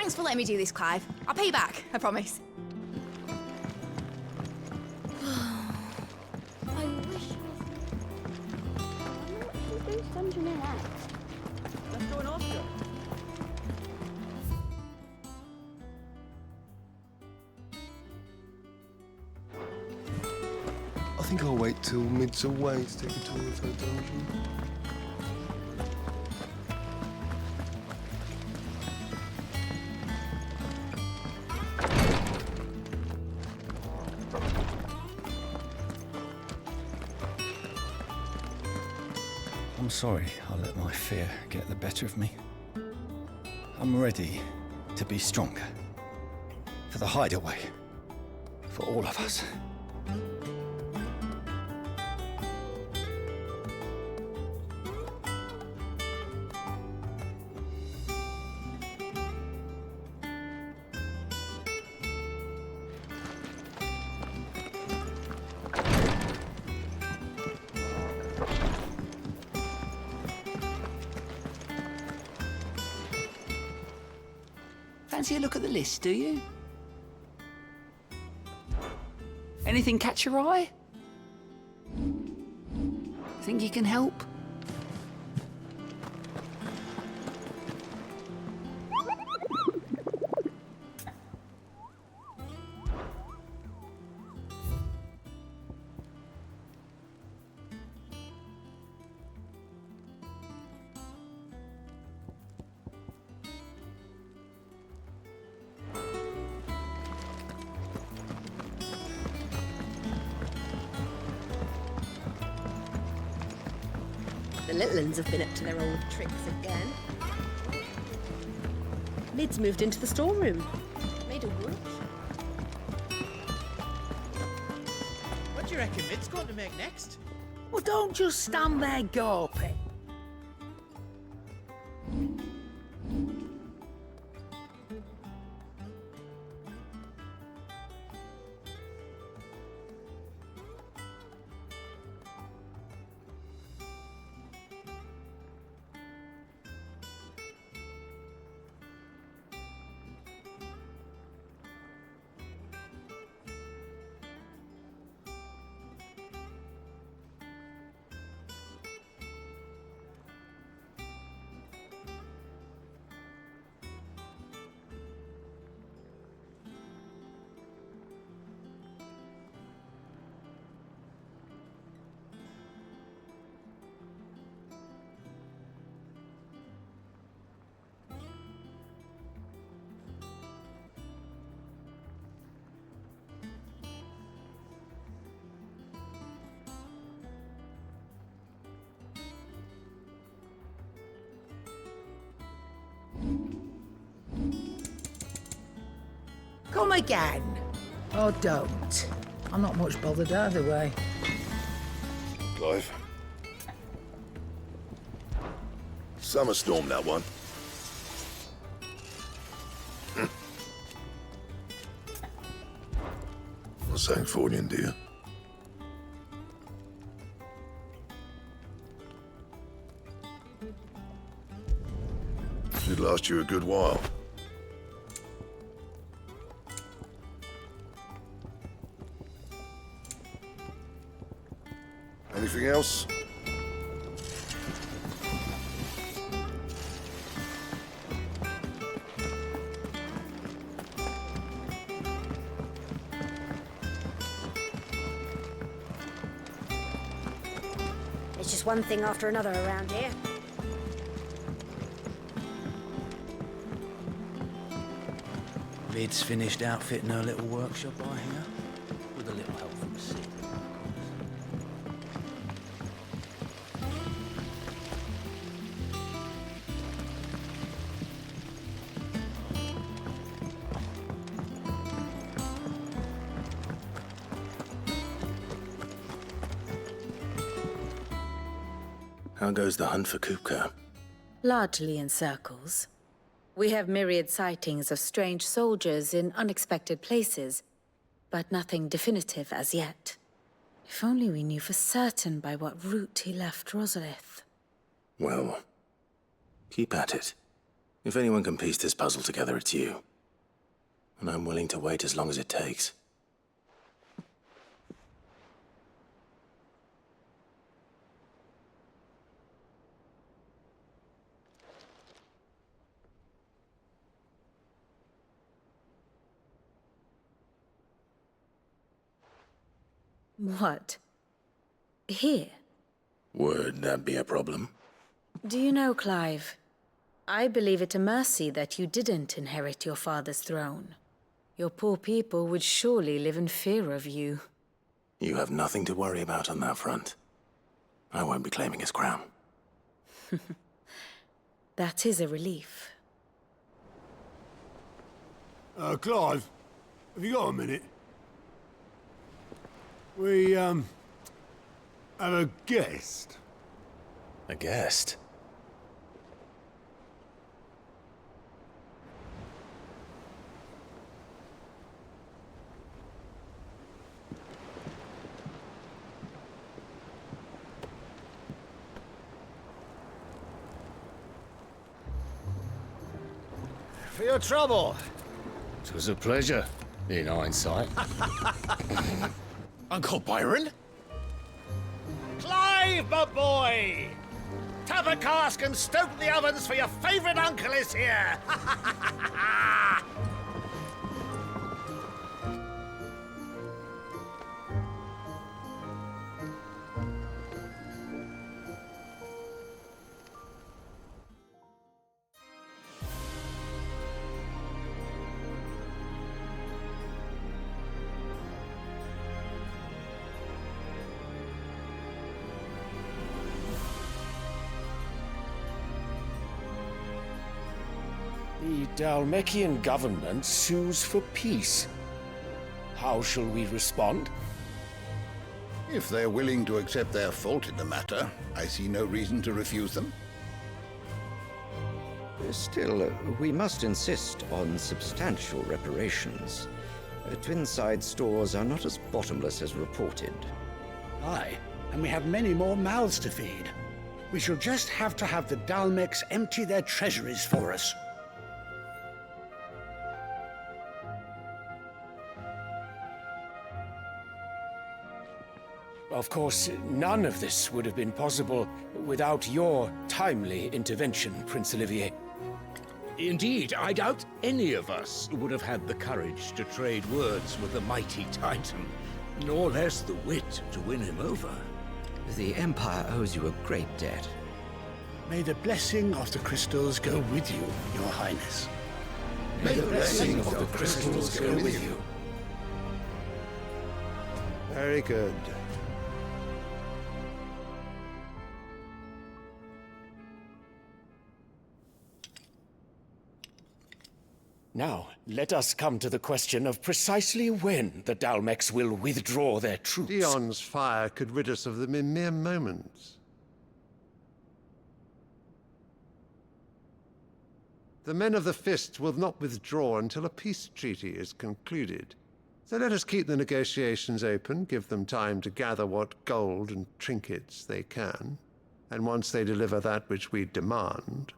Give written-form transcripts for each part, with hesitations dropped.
Thanks for letting me do this, Clive. I'll pay you back, I promise. I wish I was dungeon in that. Let's go and ask her. I think I'll wait till mid's away to take a tour of her dungeon. I'm sorry I let my fear get the better of me. I'm ready to be stronger. For the hideaway. For all of us. Fancy a look at the list, do you? Anything catch your eye? Think you can help? The little uns have been up to their old tricks again. Lid's moved into the storeroom. Made a work. What do you reckon Mid's going to make next? Well, don't just stand there gawping. Come again. Or don't. I'm not much bothered either way. Clive. Summer storm, that one. Not saying Fordian, do you? Should last you a good while. Anything else? It's just one thing after another around here. Lid's finished outfitting her little workshop, I hear. With a little help from Sid. How goes the hunt for Kupka? Largely in circles. We have myriad sightings of strange soldiers in unexpected places, but nothing definitive as yet. If only we knew for certain by what route he left Rosalith. Well, keep at it. If anyone can piece this puzzle together, it's you. And I'm willing to wait as long as it takes. What? Here? Would that be a problem? Do you know, Clive, I believe it a mercy that you didn't inherit your father's throne. Your poor people would surely live in fear of you. You have nothing to worry about on that front. I won't be claiming his crown. That is a relief. Clive, have you got a minute? We, have a guest. A guest? For your trouble. It was a pleasure, in hindsight. Uncle Byron? Clive, my boy! Tap a cask and stoke the ovens for your favourite uncle is here! The Dalmekian government sues for peace. How shall we respond? If they're willing to accept their fault in the matter, I see no reason to refuse them. Still, we must insist on substantial reparations. Twinside stores are not as bottomless as reported. Aye, and we have many more mouths to feed. We shall just have to have the Dalmeks empty their treasuries for us. Of course, none of this would have been possible without your timely intervention, Prince Olivier. Indeed, I doubt any of us would have had the courage to trade words with the mighty Titan, nor less the wit to win him over. The Empire owes you a great debt. May the blessing of the crystals go with you, Your Highness. May the blessing of the crystals go with you. Very good. Now, let us come to the question of precisely when the Dalmeks will withdraw their troops. Dion's fire could rid us of them in mere moments. The men of the Fist will not withdraw until a peace treaty is concluded. So let us keep the negotiations open, give them time to gather what gold and trinkets they can. And once they deliver that which we demand,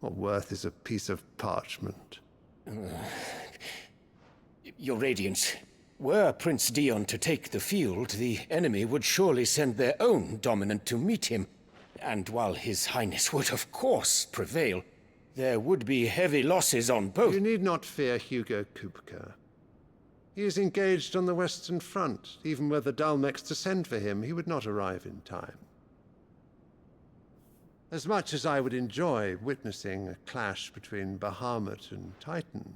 what worth is a piece of parchment? Your Radiance, were Prince Dion to take the field, the enemy would surely send their own dominant to meet him. And while His Highness would of course prevail, there would be heavy losses on both. You need not fear Hugo Kupka. He is engaged on the Western Front. Even were the Dalmeks to send for him, he would not arrive in time. As much as I would enjoy witnessing a clash between Bahamut and Titan,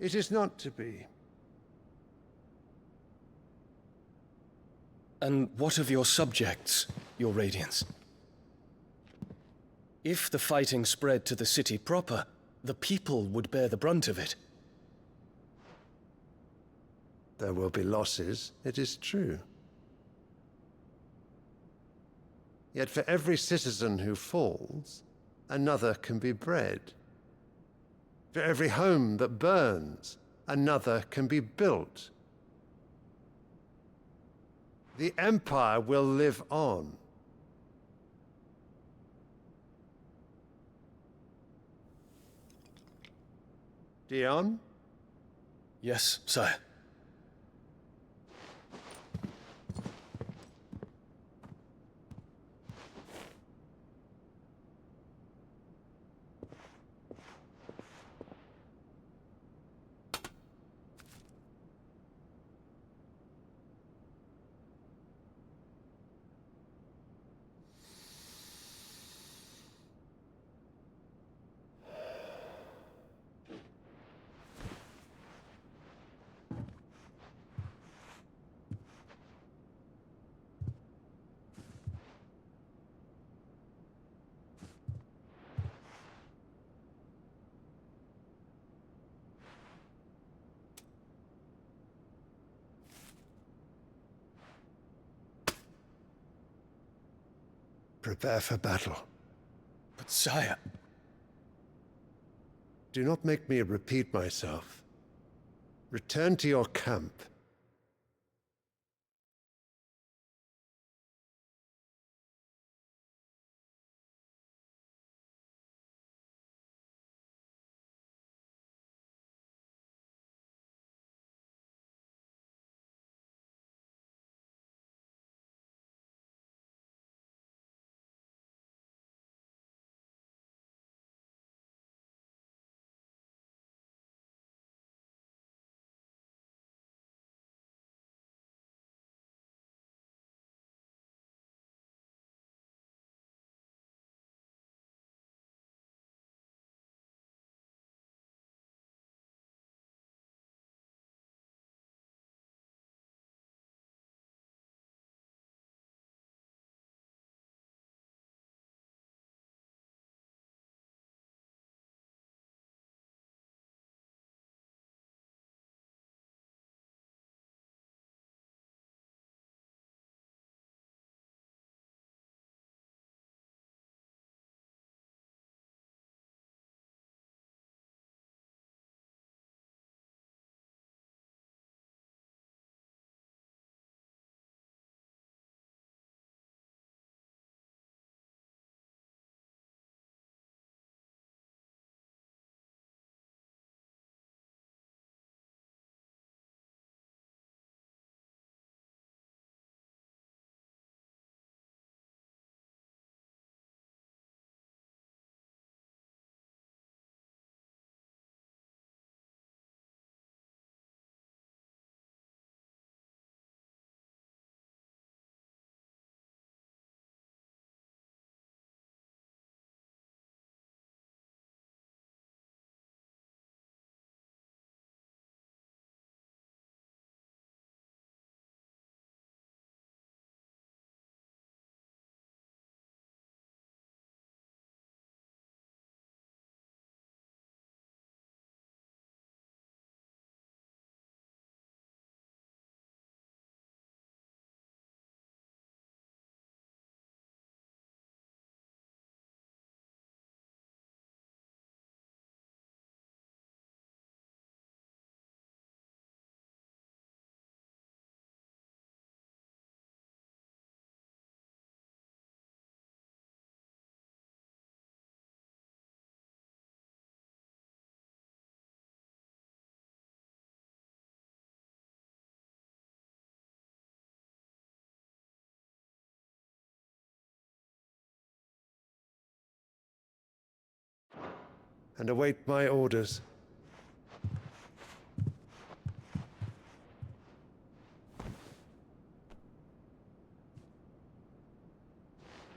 it is not to be. And what of your subjects, Your Radiance? If the fighting spread to the city proper, the people would bear the brunt of it. There will be losses, it is true. Yet for every citizen who falls, another can be bred. For every home that burns, another can be built. The Empire will live on. Dion? Yes, sire. Prepare for battle. But sire... Do not make me repeat myself. Return to your camp. And await my orders.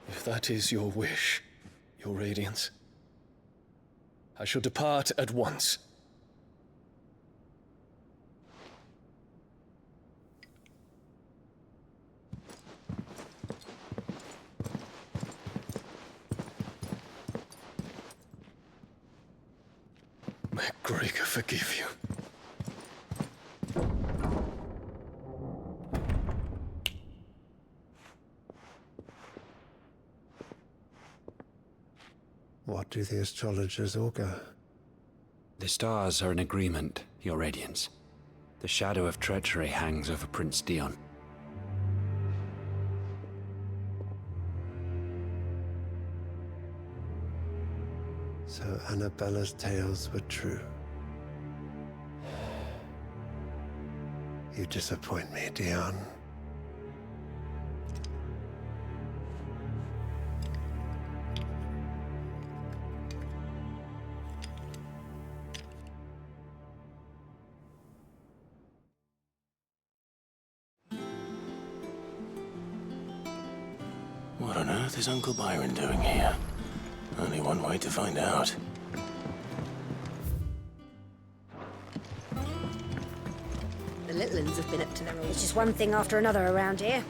If that is your wish, your radiance, I shall depart at once. May Gregor forgive you. What do the astrologers augur? The stars are in agreement, Your Radiance. The shadow of treachery hangs over Prince Dion. So Annabella's tales were true. You disappoint me, Dion. What on earth is Uncle Byron doing here? Only one way to find out. The little uns have been up to their old. It's just one thing after another around here.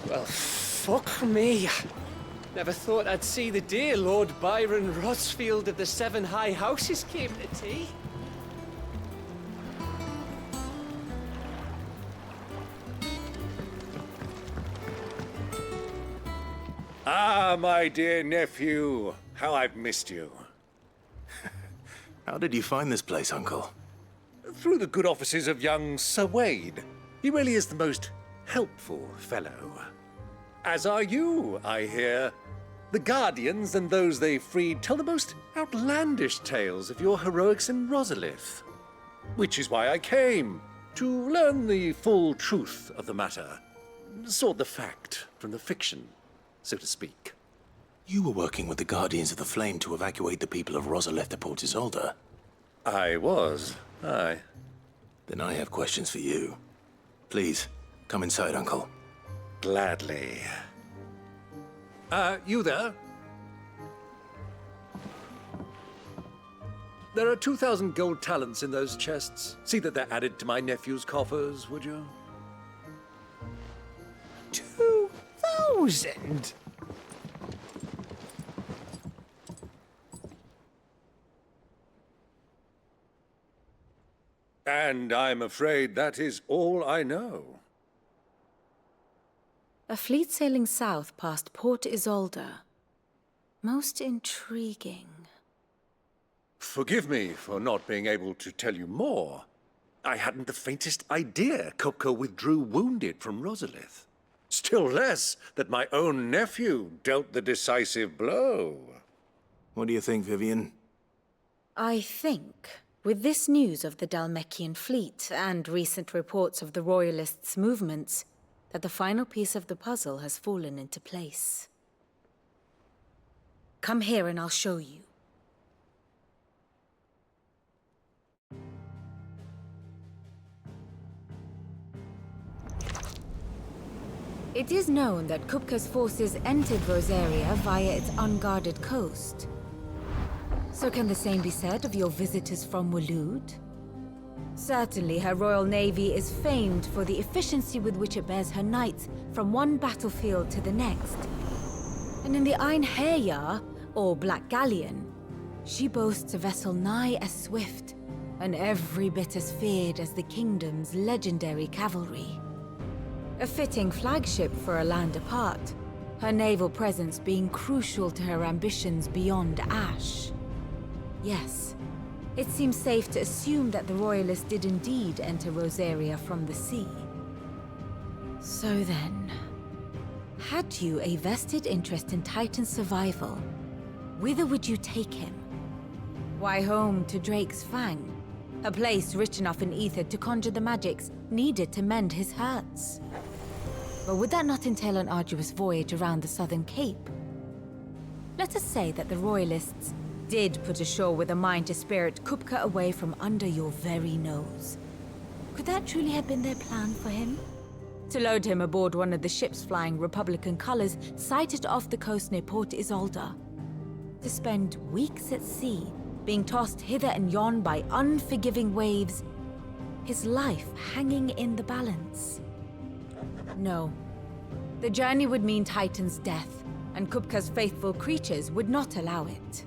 Well, fuck me. Never thought I'd see the dear Lord Byron Rosfield of the Seven High Houses came to tea. Ah, my dear nephew. How I've missed you. How did you find this place, Uncle? Through the good offices of young Sir Wade. He really is the most helpful fellow. As are you, I hear. The Guardians and those they freed tell the most outlandish tales of your heroics in Rosalith. Which is why I came, to learn the full truth of the matter. Sort the fact from the fiction, so to speak. You were working with the Guardians of the Flame to evacuate the people of Rosalith to Port Isolde. I was, aye. Then I have questions for you. Please, come inside, Uncle. Gladly. You there? There are 2,000 gold talents in those chests. See that they're added to my nephew's coffers, would you? 2,000? And I'm afraid that is all I know. A fleet sailing south past Port Isolde. Most intriguing. Forgive me for not being able to tell you more. I hadn't the faintest idea Kupka withdrew wounded from Rosalith. Still less that my own nephew dealt the decisive blow. What do you think, Vivian? I think, with this news of the Dhalmekian fleet and recent reports of the Royalists' movements, that the final piece of the puzzle has fallen into place. Come here and I'll show you. It is known that Kupka's forces entered Rosaria via its unguarded coast. So can the same be said of your visitors from Waloed? Certainly, her Royal Navy is famed for the efficiency with which it bears her knights from one battlefield to the next. And in the Einherjar, or Black Galleon, she boasts a vessel nigh as swift and every bit as feared as the kingdom's legendary cavalry. A fitting flagship for a land apart, her naval presence being crucial to her ambitions beyond Ash. Yes, it seems safe to assume that the Royalists did indeed enter Rosaria from the sea. So then, had you a vested interest in Titan's survival, whither would you take him? Why, home to Drake's Fang, a place rich enough in ether to conjure the magics needed to mend his hurts. But would that not entail an arduous voyage around the southern cape? Let us say that the Royalists did put ashore with a mind to spirit Kupka away from under your very nose. Could that truly have been their plan for him? To load him aboard one of the ships flying Republican colors sighted off the coast near Port Isolde? To spend weeks at sea, being tossed hither and yon by unforgiving waves, his life hanging in the balance? No. The journey would mean Titan's death, and Kupka's faithful creatures would not allow it.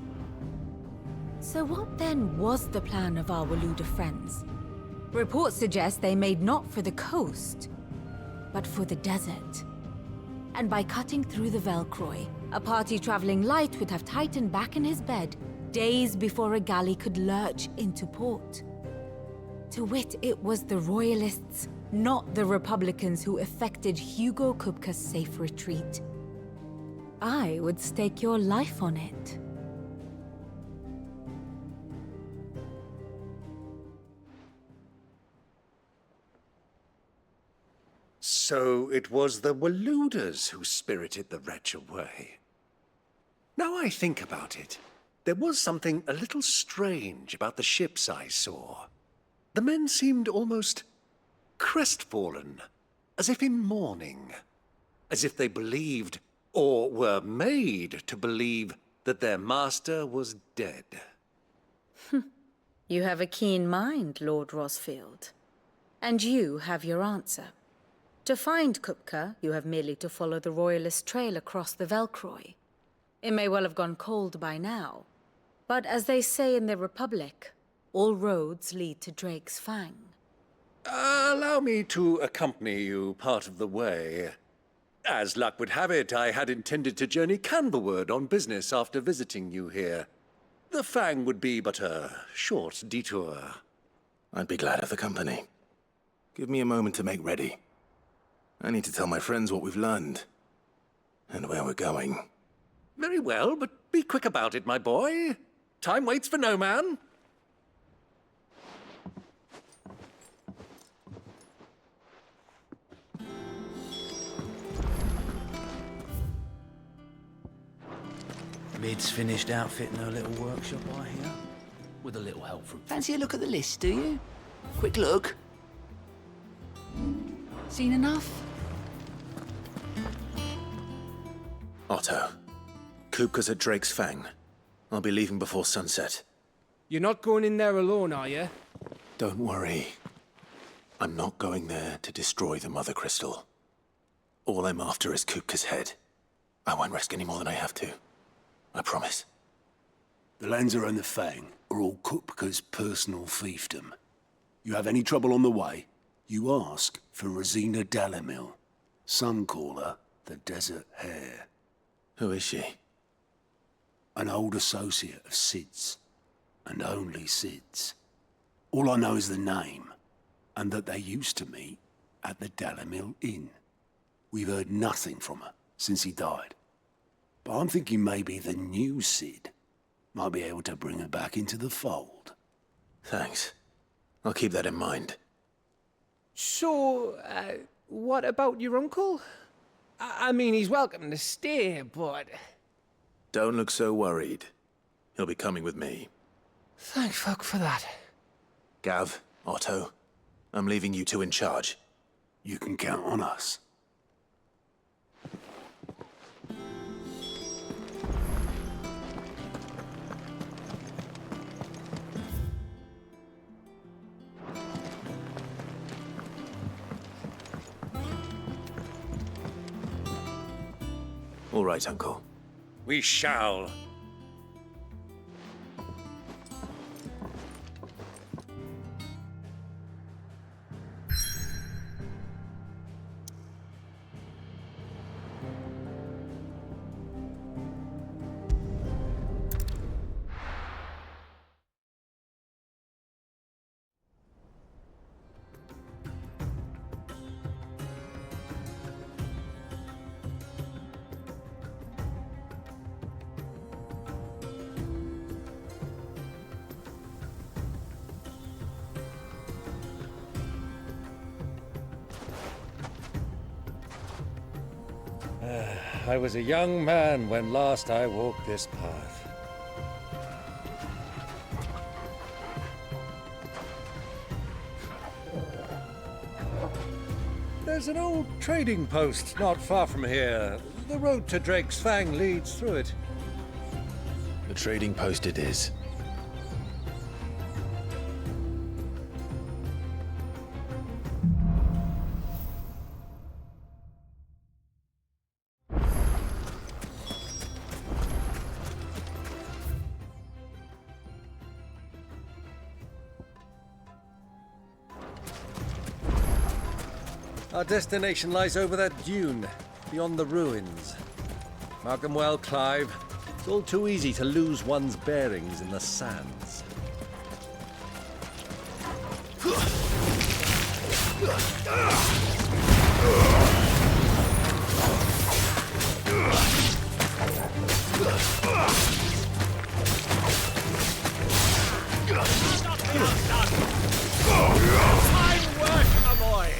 So what then was the plan of our Waloed friends? Reports suggest they made not for the coast, but for the desert. And by cutting through the Velcroy, a party traveling light would have Titan back in his bed days before a galley could lurch into port. To wit, it was the Royalists, not the Republicans, who effected Hugo Kupka's safe retreat. I would stake your life on it. So it was the Waloeders who spirited the wretch away. Now I think about it, there was something a little strange about the ships I saw. The men seemed almost crestfallen, as if in mourning, as if they believed, or were made to believe, that their master was dead. You have a keen mind, Lord Rosfield. And you have your answer. To find Kupka, you have merely to follow the Royalist trail across the Velcroy. It may well have gone cold by now, but as they say in the Republic, all roads lead to Drake's Fang. Allow me to accompany you part of the way. As luck would have it, I had intended to journey Candleward on business after visiting you here. The Fang would be but a short detour. I'd be glad of the company. Give me a moment to make ready. I need to tell my friends what we've learned. And where we're going. Very well, but be quick about it, my boy. Time waits for no man. Mid's finished outfitting her little workshop, I hear. With a little help from... Fancy a look at the list, do you? Quick look. Seen enough? Otto. Kupka's at Drake's Fang. I'll be leaving before sunset. You're not going in there alone, are you? Don't worry. I'm not going there to destroy the Mother Crystal. All I'm after is Kupka's head. I won't risk any more than I have to. I promise. The Lancer and the Fang are all Kupka's personal fiefdom. You have any trouble on the way, you ask for Rosina Dalamil. Some call her the Desert Hare. Who is she? An old associate of Sid's, and only Sid's. All I know is the name, and that they used to meet at the Dalamil Inn. We've heard nothing from her since he died. But I'm thinking maybe the new Sid might be able to bring her back into the fold. Thanks. I'll keep that in mind. So, what about your uncle? I mean, he's welcome to stay, but... Don't look so worried. He'll be coming with me. Thank fuck for that. Gav, Otto, I'm leaving you two in charge. You can count on us. All right, Uncle. We shall. I was a young man when last I walked this path. There's an old trading post not far from here. The road to Drake's Fang leads through it. The trading post it is. Our destination lies over that dune, beyond the ruins. Mark them well, Clive. It's all too easy to lose one's bearings in the sands. Fine work, my boy!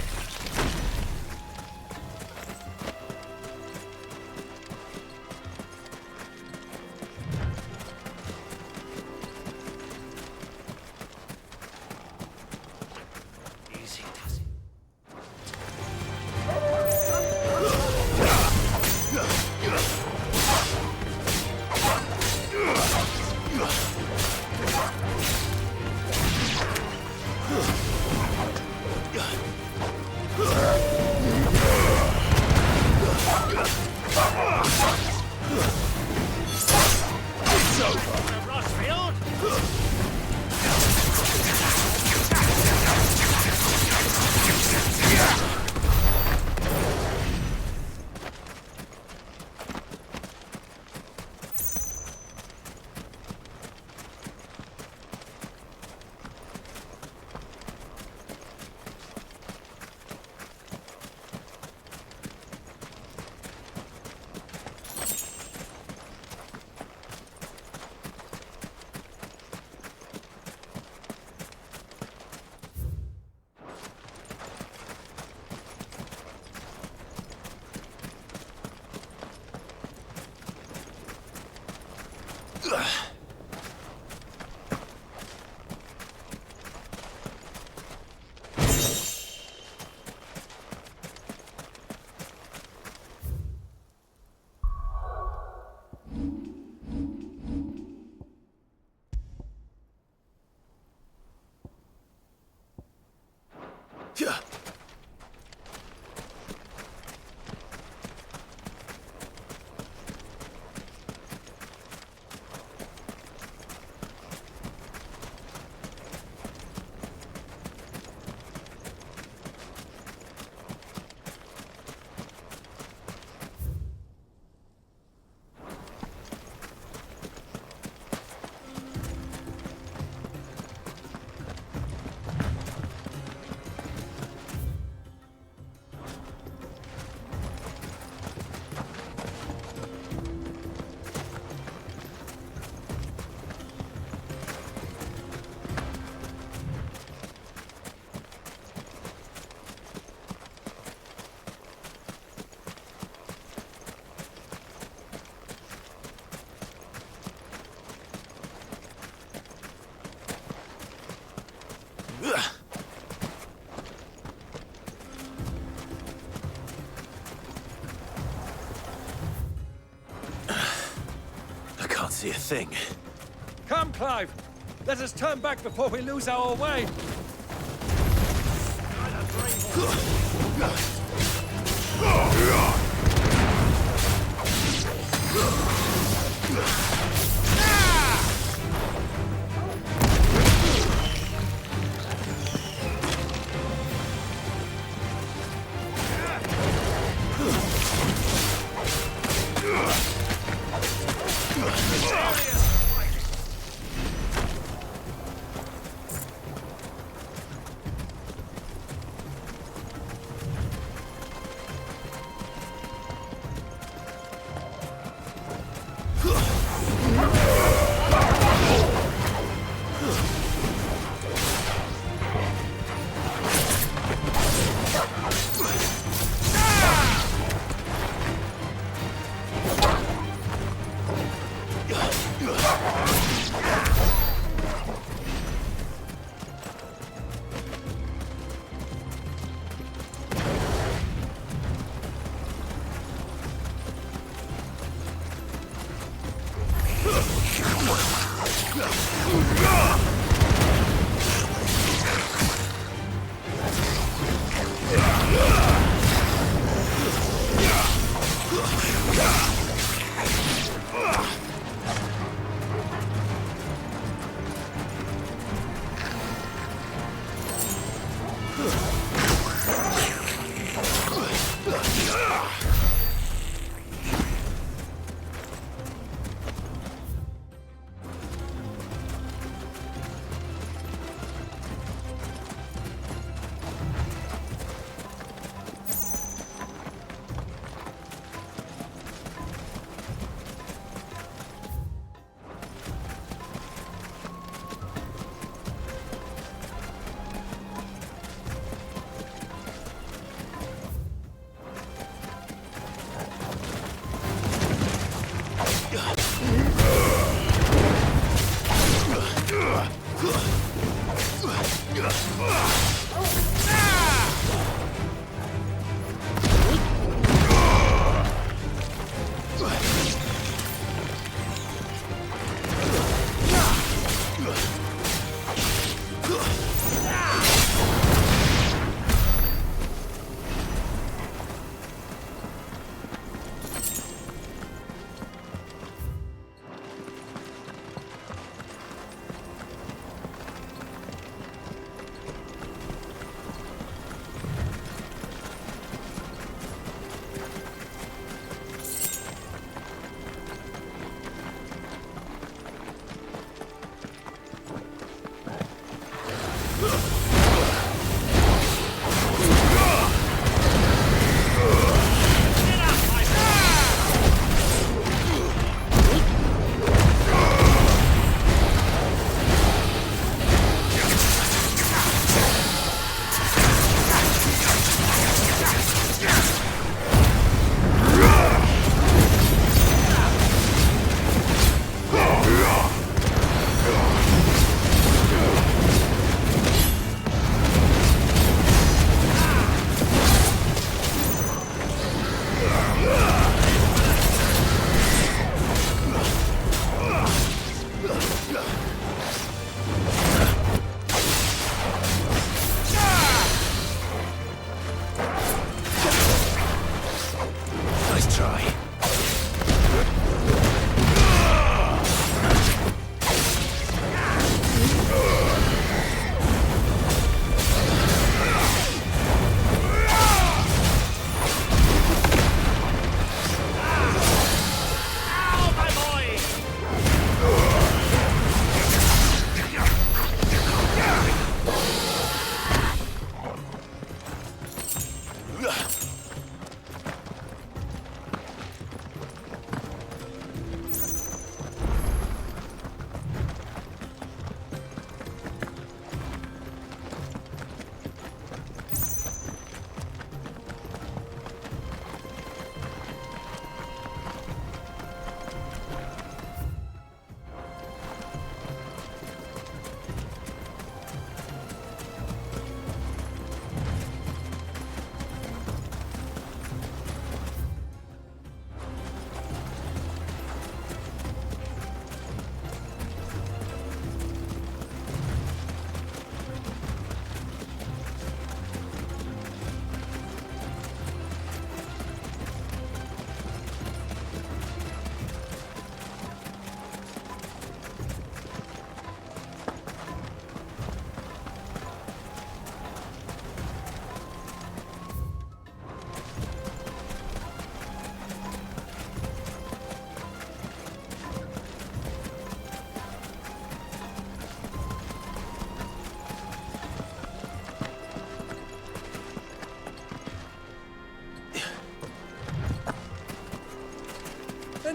I can't see a thing. Come, Clive! Let us turn back before we lose our way!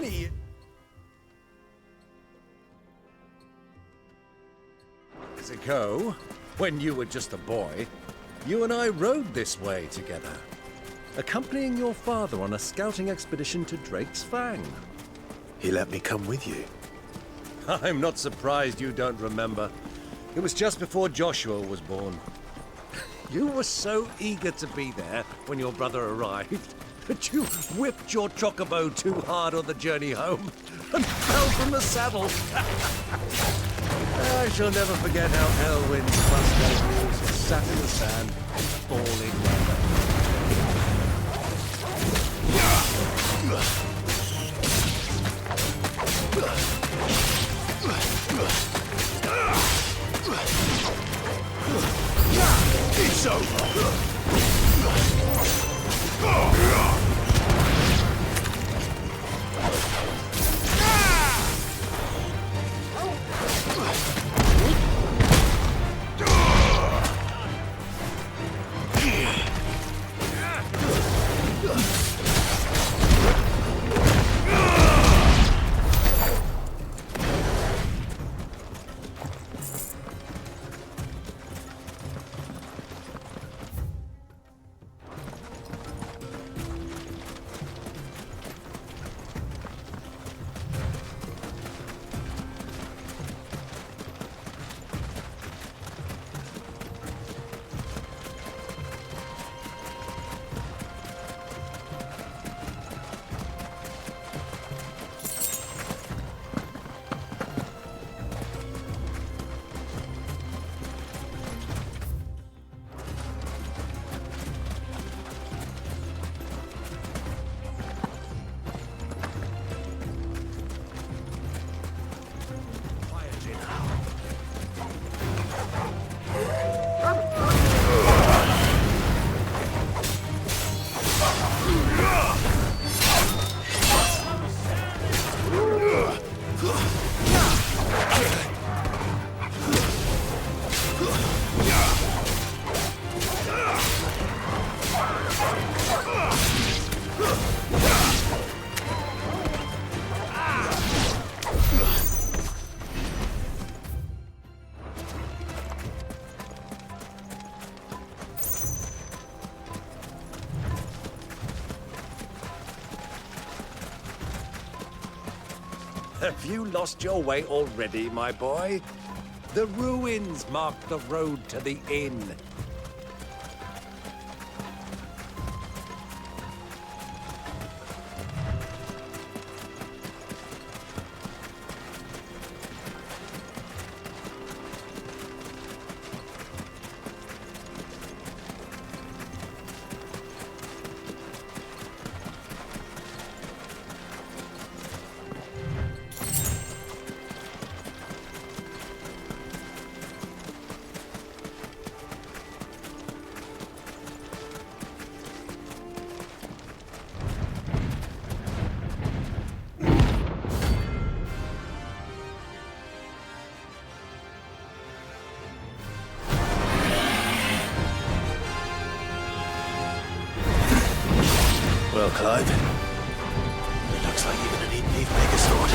funny. Years ago, when you were just a boy, you and I rode this way together, accompanying your father on a scouting expedition to Drake's Fang. He let me come with you. I'm not surprised you don't remember. It was just before Joshua was born. You were so eager to be there when your brother arrived that you whipped your chocobo too hard on the journey home and fell from the saddle. I shall never forget how Elwyn's mustang mules sat in the sand, falling weather. It's over! Have you lost your way already, my boy? The ruins mark the road to the inn. Well, Clive, it looks like you're gonna need me to make a sword.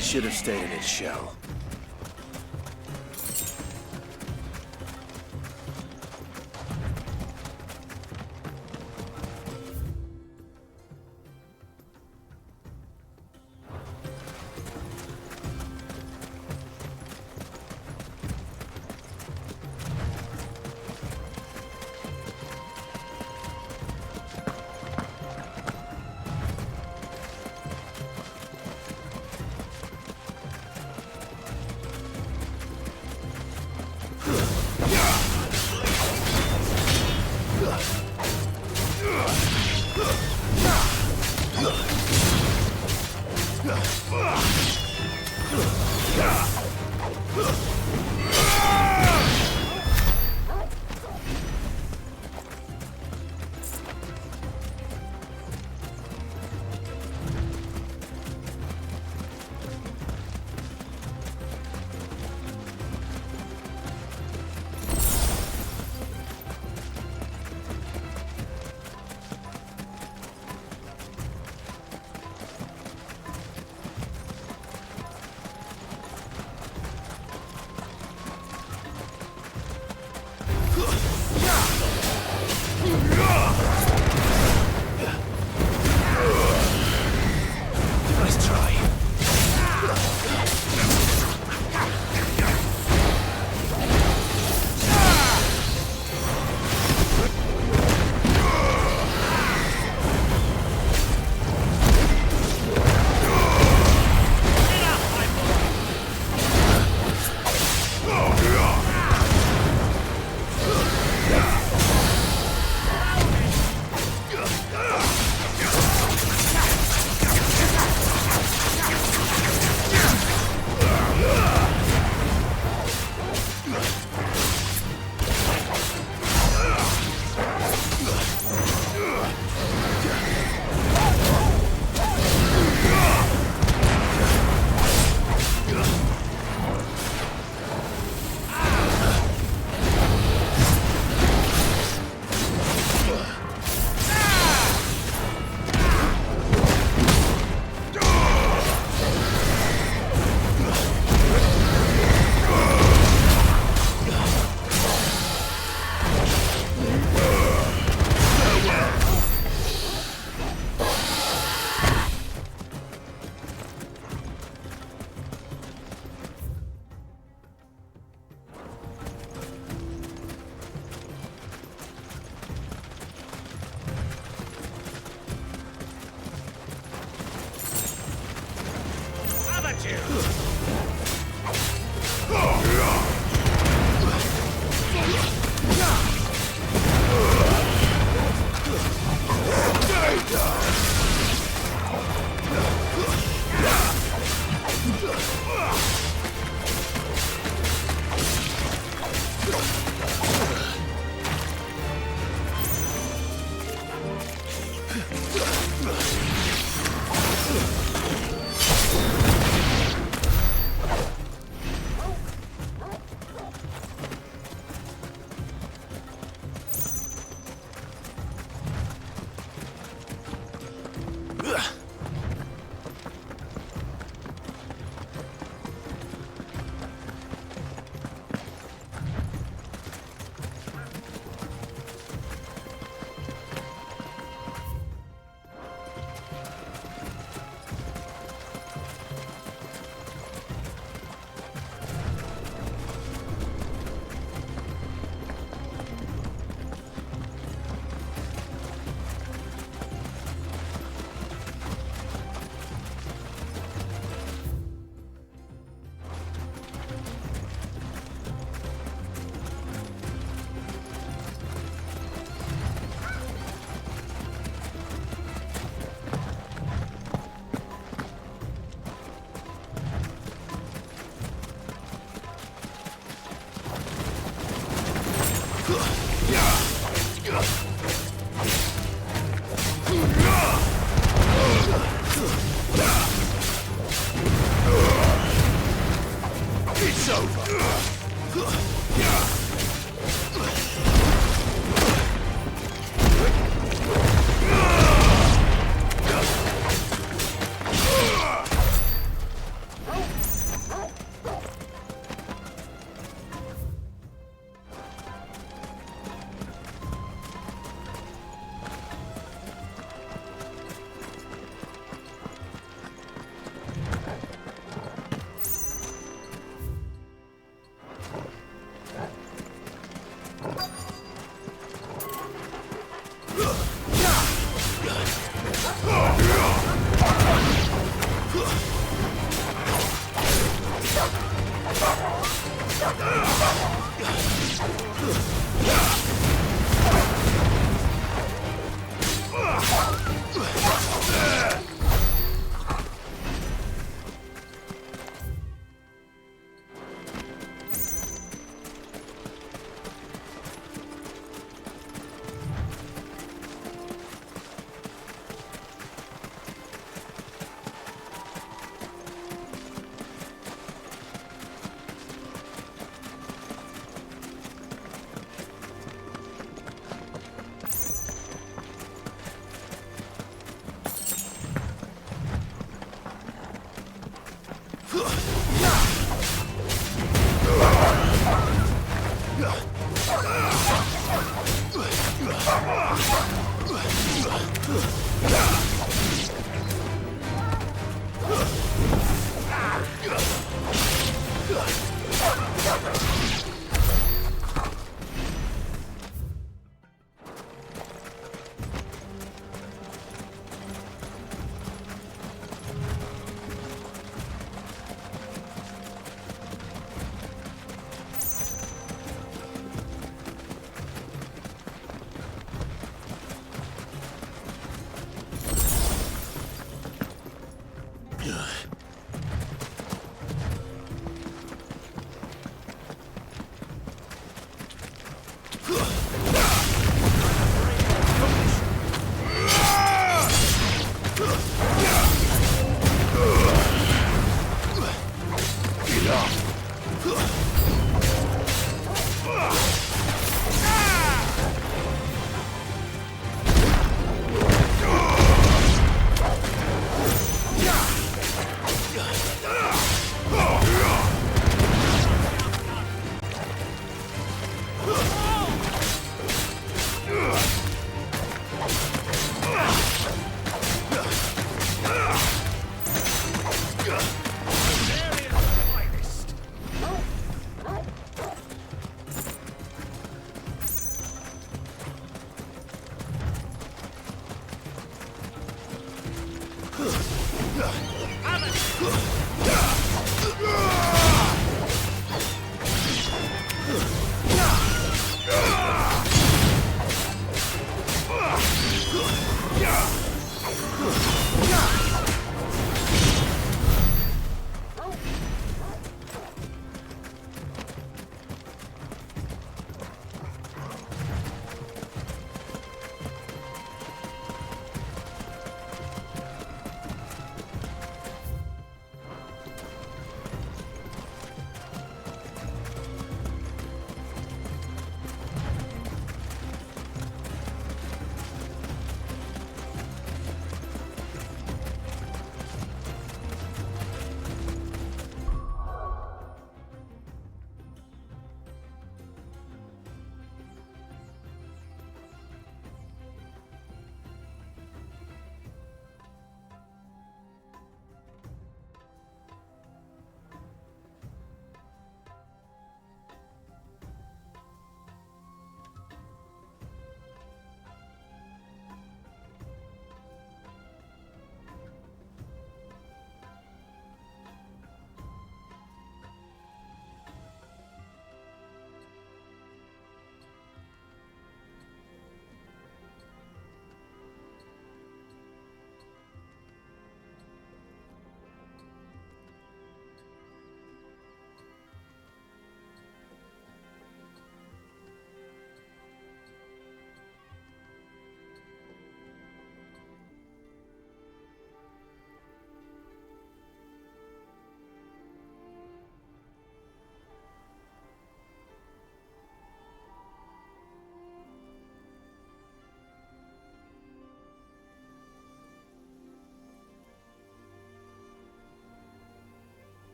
It should have stayed in its shell.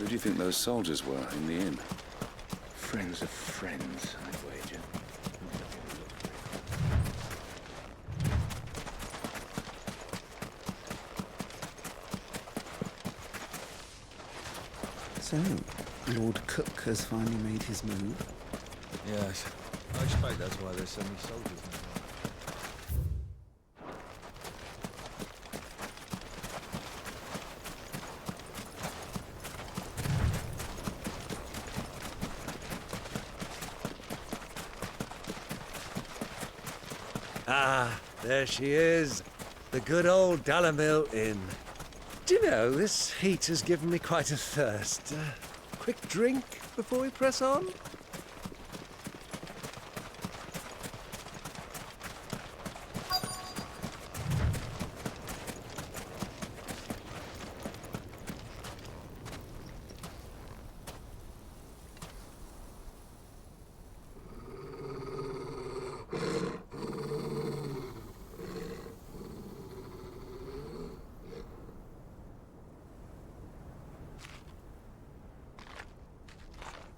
do you think those soldiers were in the inn? Friends of friends, I'd wager. So, Lord Cook has finally made his move. Yes. I expect that's why there's so many soldiers now. Ah, there she is. The good old Dalamil Inn. Do you know, this heat has given me quite a thirst. Quick drink before we press on?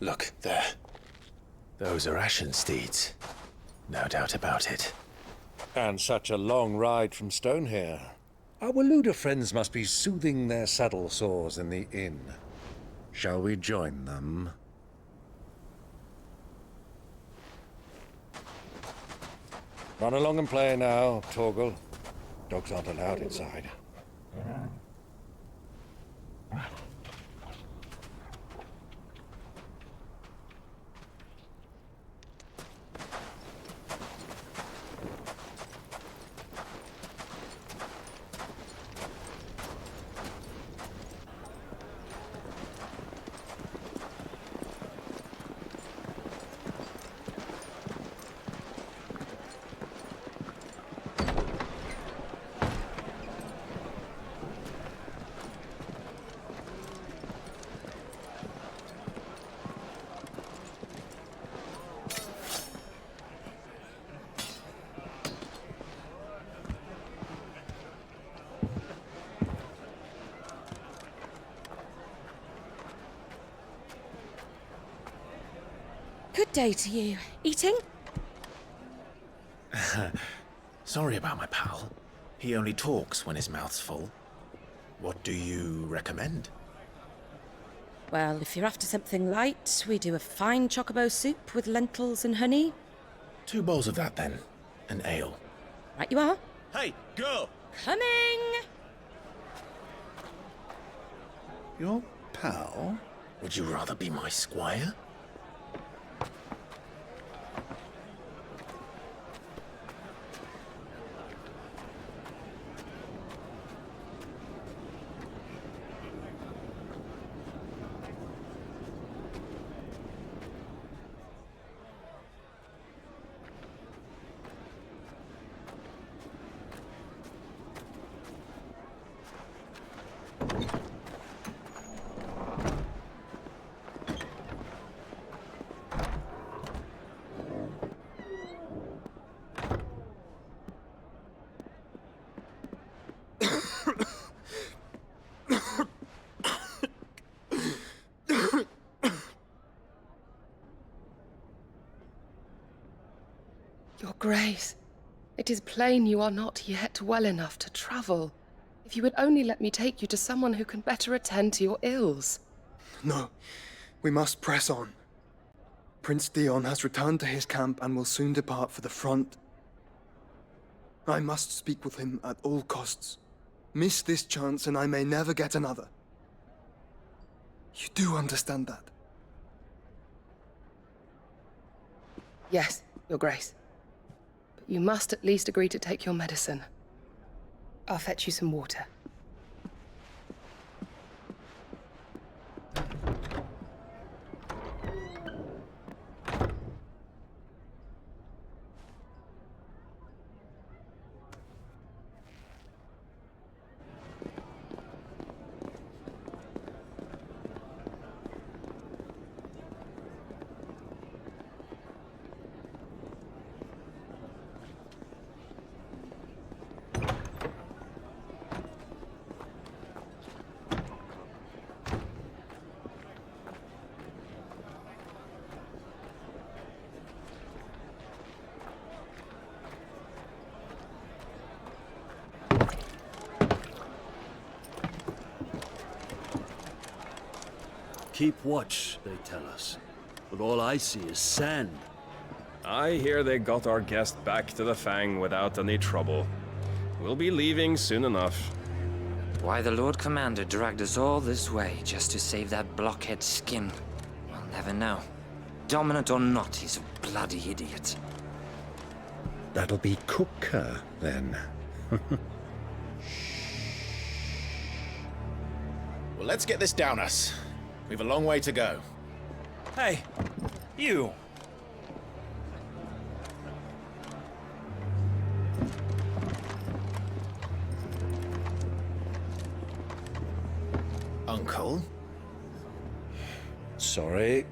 Look, there. Those are ashen steeds. No doubt about it. And such a long ride from Stone here. Our Waluda friends must be soothing their saddle sores in the inn. Shall we join them? Run along and play now, Torgal. Dogs aren't allowed inside. Good day to you. Eating? Sorry about my pal. He only talks when his mouth's full. What do you recommend? Well, if you're after something light, we do a fine chocobo soup with lentils and honey. 2 bowls of that, then. An ale. Right you are. Hey, girl! Coming! Your pal? Would you rather be my squire? Your Grace, it is plain you are not yet well enough to travel. If you would only let me take you to someone who can better attend to your ills. No, we must press on. Prince Dion has returned to his camp and will soon depart for the front. I must speak with him at all costs. Miss this chance and I may never get another. You do understand that? Yes, Your Grace. But you must at least agree to take your medicine. I'll fetch you some water. keep watch, they tell us. But all I see is sand. I hear they got our guest back to the Fang without any trouble. We'll be leaving soon enough. Why the Lord Commander dragged us all this way just to save that blockhead skin, we'll never know. Dominant or not, he's a bloody idiot. That'll be Cooker, then. Well, let's get this down us. We've a long way to go. Hey, you! Uncle? Sorry.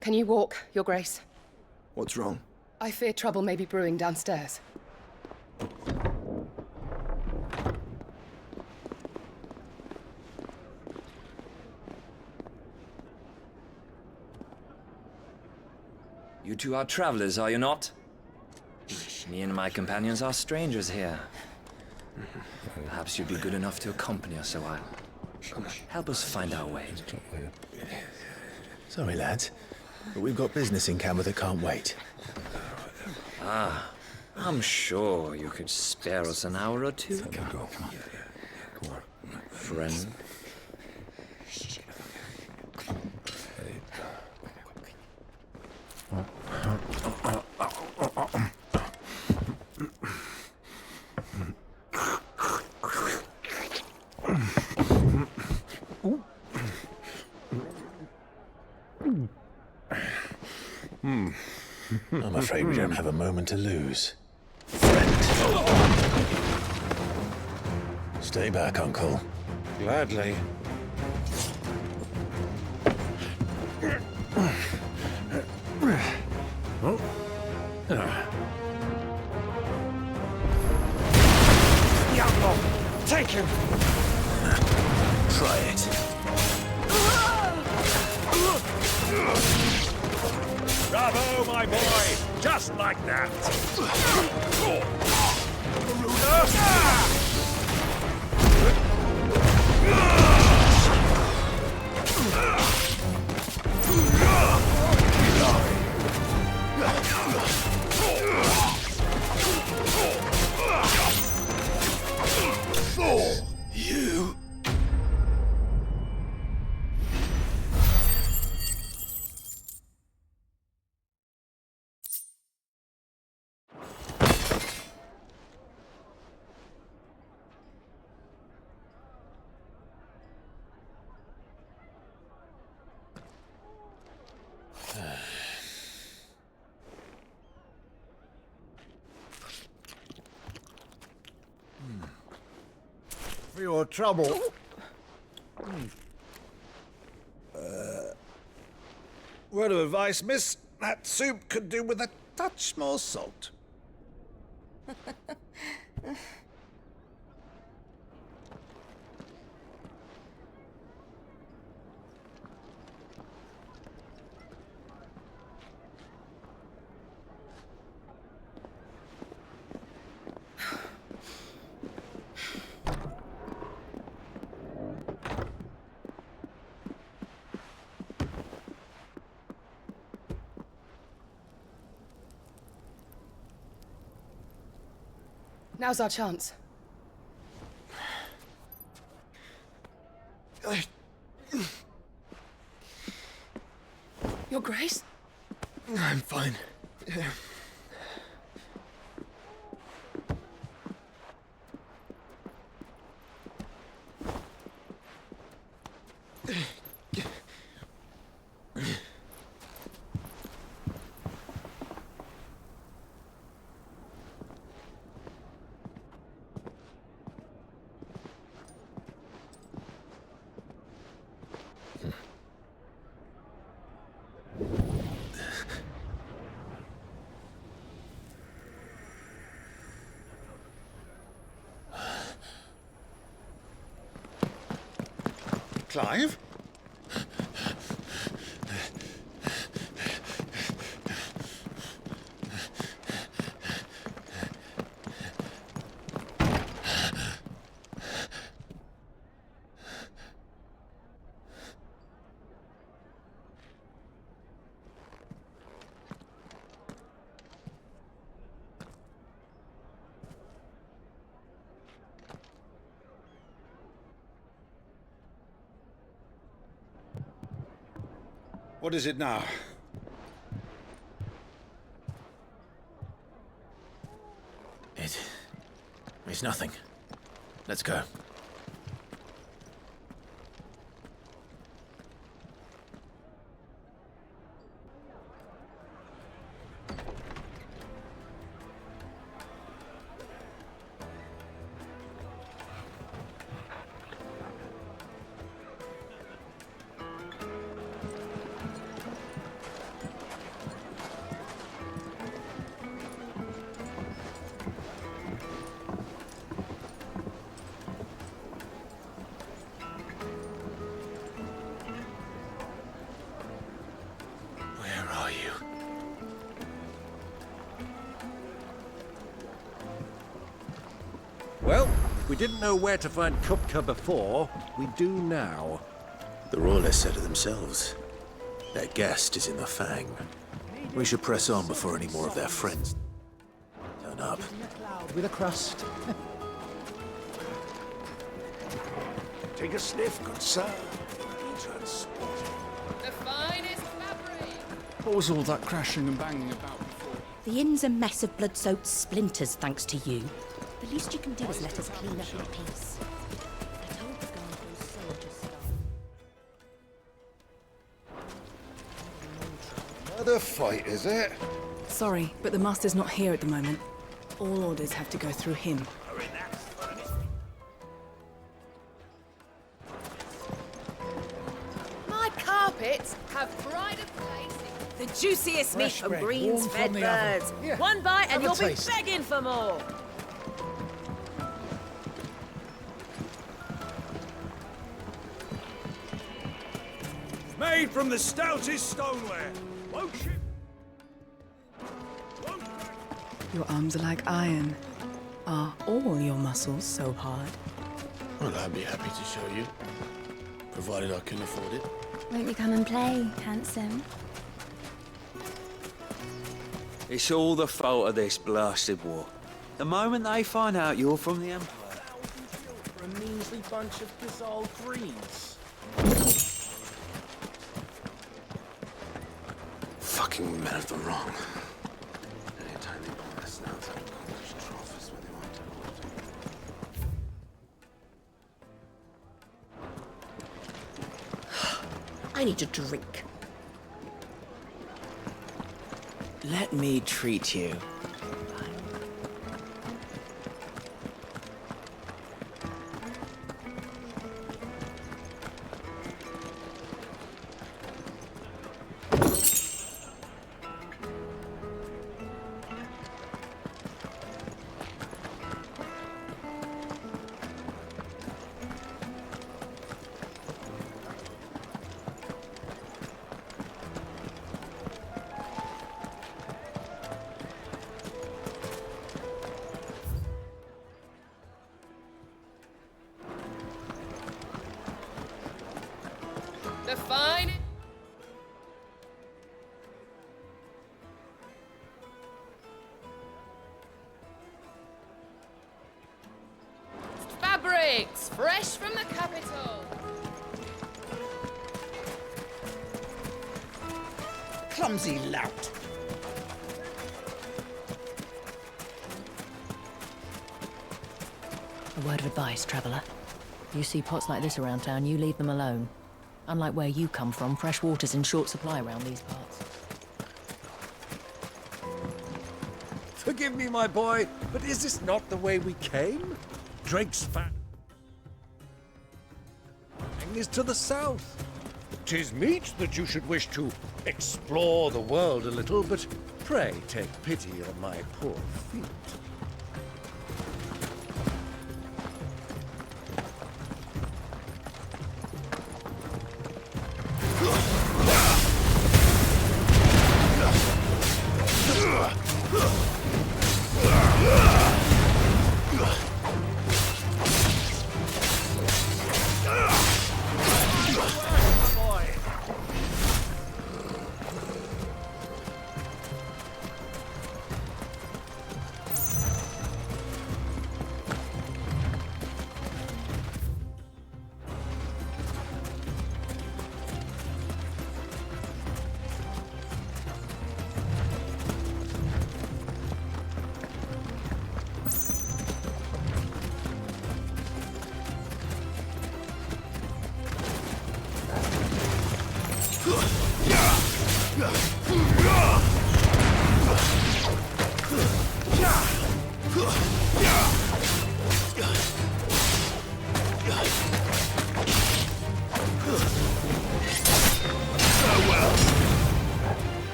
Can you walk, Your Grace? What's wrong? I fear trouble may be brewing downstairs. You two are travelers, are you not? Me and my companions are strangers here. Perhaps you'd be good enough to accompany us a while. Help us find our way. Sorry, lads, but we've got business in camera that can't wait. Ah, I'm sure you could spare us an hour or two. Come on. Friend. I'm afraid we don't have a moment to lose. Stay back, Uncle. Gladly. Diablo! Take him! Try it. Bravo, my boy! Just like that! You... For your trouble. Word of advice, miss. That soup could do with a touch more salt. Now's our chance. Your Grace? I'm fine. Clive? What is it now? It's nothing. Let's go. Well, we didn't know where to find Kupka before. We do now. The Royalists said it themselves. Their guest is in the Fang. We should press on before any more of their friends turn up. With a crust. Take a sniff, good sir. The finest fabric! What was all that crashing and banging about before? The inn's a mess of blood-soaked splinters, thanks to you. The least you can do is let us clean up in peace. I told the guard those soldiers stopped. Another fight, is it? Sorry, but the Master's not here at the moment. All orders have to go through him. My carpets have pride of place. The juiciest meat from bread, greens warm fed from the birds. oven. Here, One bite and have a you'll be taste. begging for more. Made from the stoutest stoneware. Won't you? Your arms are like iron. Are all your muscles so hard? Well, I'd be happy to show you, provided I can afford it. Won't you come and play, handsome? It's all the fault of this blasted war. The moment they find out you're from the Empire. For a measly bunch of Gazal greens. Fucking men of the wrong. Anytime they pull their snouts out of Polish trough is where they want to I need a drink. Let me treat you. The finest. Fabrics, fresh from the capital. Clumsy lout. A word of advice, traveller. You see pots like this around town, you leave them alone. Unlike where you come from, fresh water's in short supply around these parts. Forgive me, my boy, but is this not the way we came? Drake's Fang is to the south. 'Tis meet that you should wish to explore the world a little, but pray take pity on my poor feet.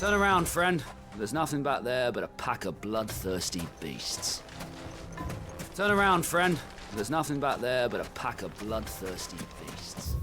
Turn around, friend. There's nothing back there but a pack of bloodthirsty beasts. Turn around, friend. There's nothing back there but a pack of bloodthirsty beasts.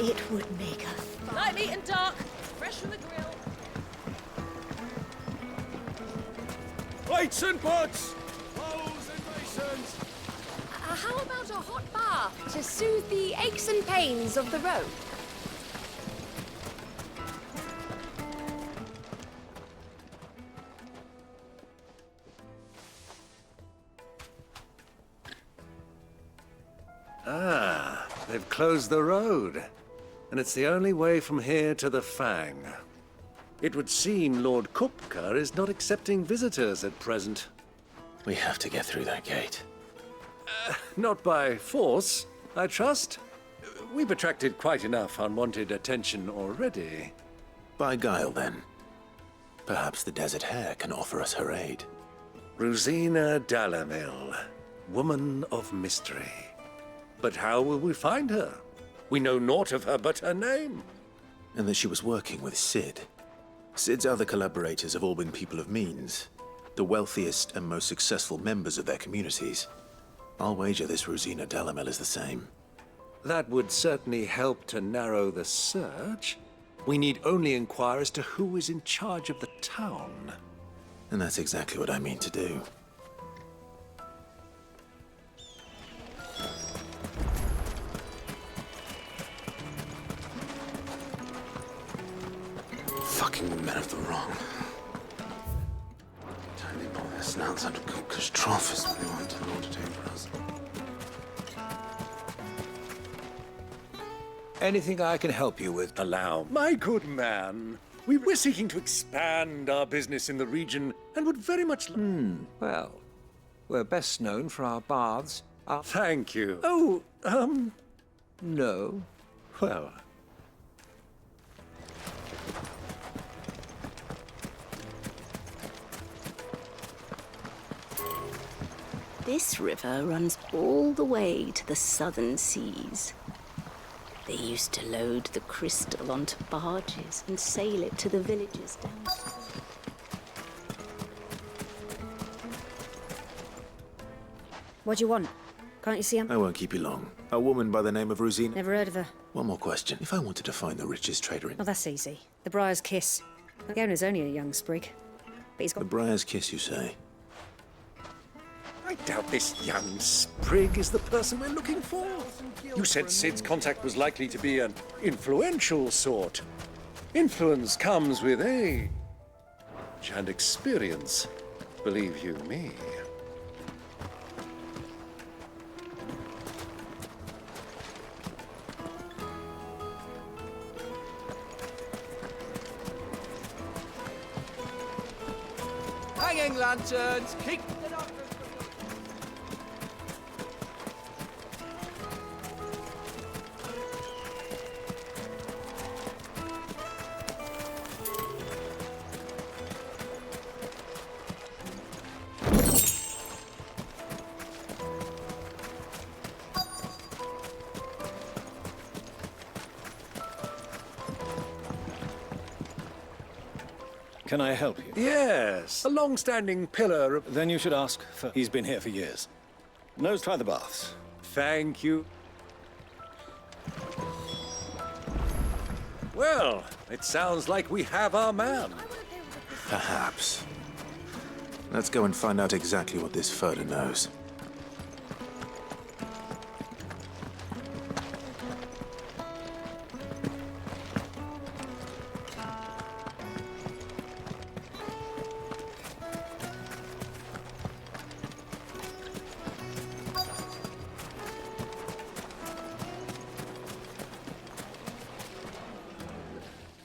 It would make a... Light, neat and dark. Fresh from the grill. Plates and pots! Bowls and basins! How about a hot bath to soothe the aches and pains of the road? Ah, they've closed the road. And it's the only way from here to the Fang. It would seem Lord Kupka is not accepting visitors at present. We have to get through that gate. Not by force, I trust. We've attracted quite enough unwanted attention already. By guile, then. Perhaps the Desert Hare can offer us her aid. Rosina Dalamil, woman of mystery. But how will we find her? We know naught of her but her name. And that she was working with Sid. Sid's other collaborators have all been people of means, the wealthiest and most successful members of their communities. I'll wager this Rosina Dalamil is the same. That would certainly help to narrow the search. We need only inquire as to who is in charge of the town. And that's exactly what I mean to do. Fucking men of the wrong. Tiny pull their snouts out of Kupka's trough is what they want in order to impress. Anything I can help you with, allow. My good man, we're seeking to expand our business in the region and would very much... Well, we're best known for our baths. Thank you. Oh, no. Well... This river runs all the way to the southern seas. They used to load the crystal onto barges and sail it to the villages downstream. What do you want? Can't you see him? I won't keep you long. A woman by the name of Rosina? Never heard of her. One more question. If I wanted to find the richest trader in... Oh, that's easy. The Briar's Kiss. The owner's only a young sprig. But he's got... The Briar's Kiss, you say? I doubt this young sprig is the person we're looking for. You said Sid's contact was likely to be an influential sort. Influence comes with age and experience, believe you me. Hanging lanterns, keep... Can I help you? Yes, a long-standing pillar of... Then you should ask, for he's been here for years. Nose try the baths. Thank you. Well, it sounds like we have our man. Perhaps. Let's go and find out exactly what this Furder knows.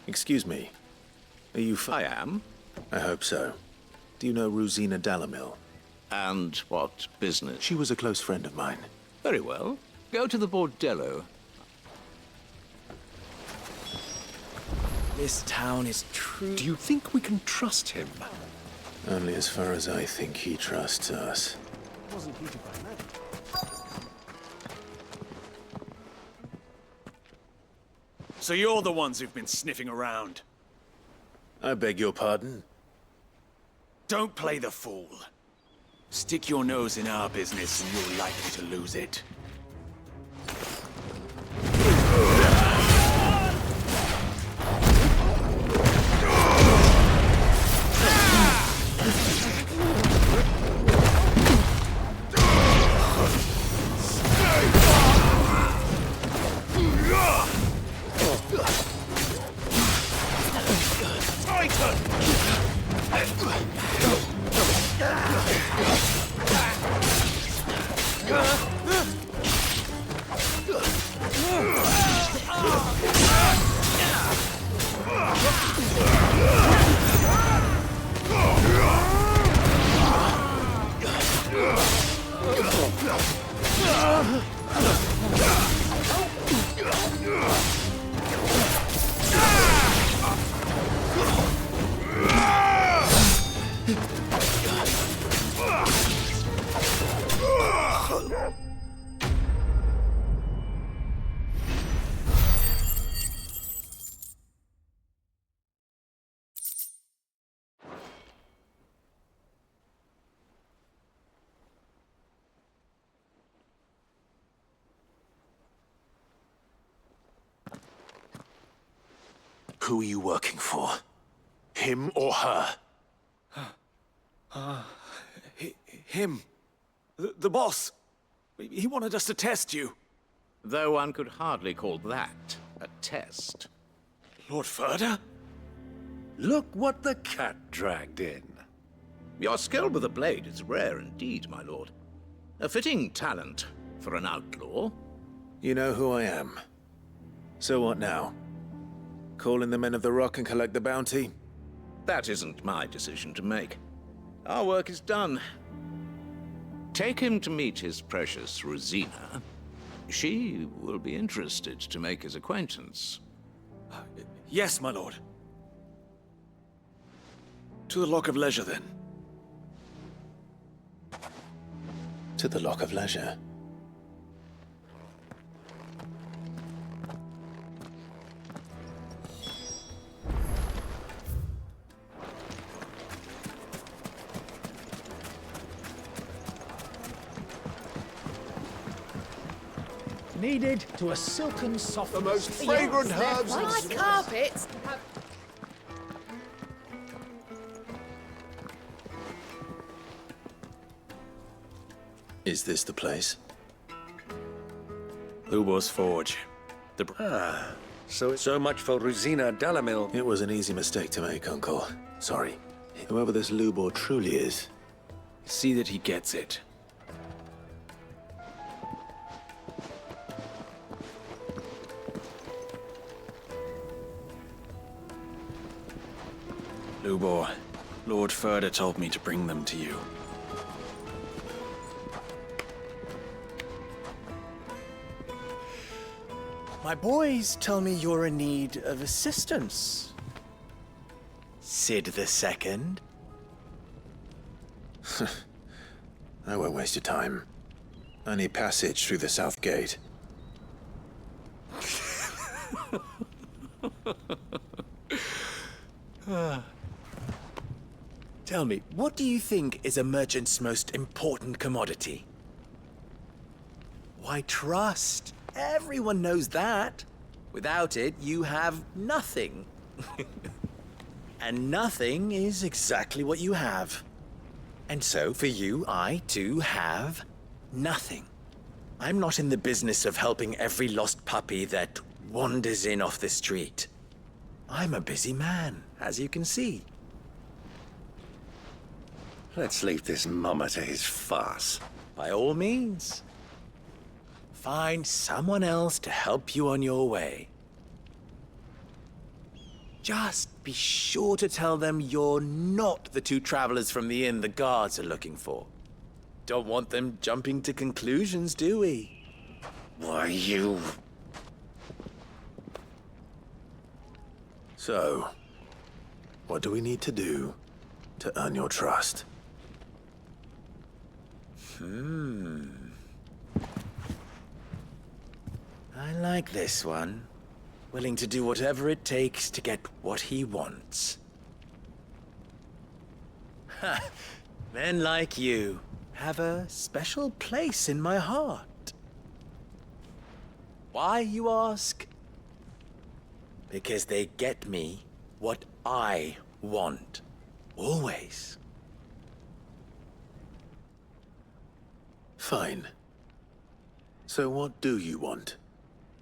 Excuse me. Are you... I am. I hope so. Do you know Rosina Dalamil? And what business? She was a close friend of mine. Very well. Go to the bordello. This town is true. Do you think we can trust him? Only as far as I think he trusts us. Wasn't heated by magic. So you're the ones who've been sniffing around. I beg your pardon? Don't play the fool. Stick your nose in our business and you're likely to lose it. traitor! Who are you working for? Him or her? Him. The boss. He wanted us to test you. Though one could hardly call that a test. Lord Ferda? Look what the cat dragged in. Your skill with a blade is rare indeed, my lord. A fitting talent for an outlaw. You know who I am. So what now? Call in the Men of the Rock and collect the bounty? That isn't my decision to make. Our work is done. Take him to meet his precious Rosina. She will be interested to make his acquaintance. Yes, my lord. To the Lock of Leisure, then. To the Lock of Leisure. Needed to a silken soft. The most fragrant herbs My and carpets have... Is this the place? Lubor's Forge. So much for Rosina Dalamil. It was an easy mistake to make, Uncle. Sorry. Whoever this Lubor truly is. See that he gets it. Lubor, Lord Ferda told me to bring them to you. My boys tell me you're in need of assistance. Sid the Second? I won't waste your time. I need passage through the south gate. Tell me, what do you think is a merchant's most important commodity? Why, trust. Everyone knows that. Without it, you have nothing. And nothing is exactly what you have. And so, for you, I, too, have nothing. I'm not in the business of helping every lost puppy that wanders in off the street. I'm a busy man, as you can see. Let's leave this mummer to his farce. By all means. Find someone else to help you on your way. Just be sure to tell them you're not the two travelers from the inn the guards are looking for. Don't want them jumping to conclusions, do we? Why, you... So, what do we need to do to earn your trust? I like this one. Willing to do whatever it takes to get what he wants. Ha! Men like you have a special place in my heart. Why, you ask? Because they get me what I want. Always. Fine. So what do you want?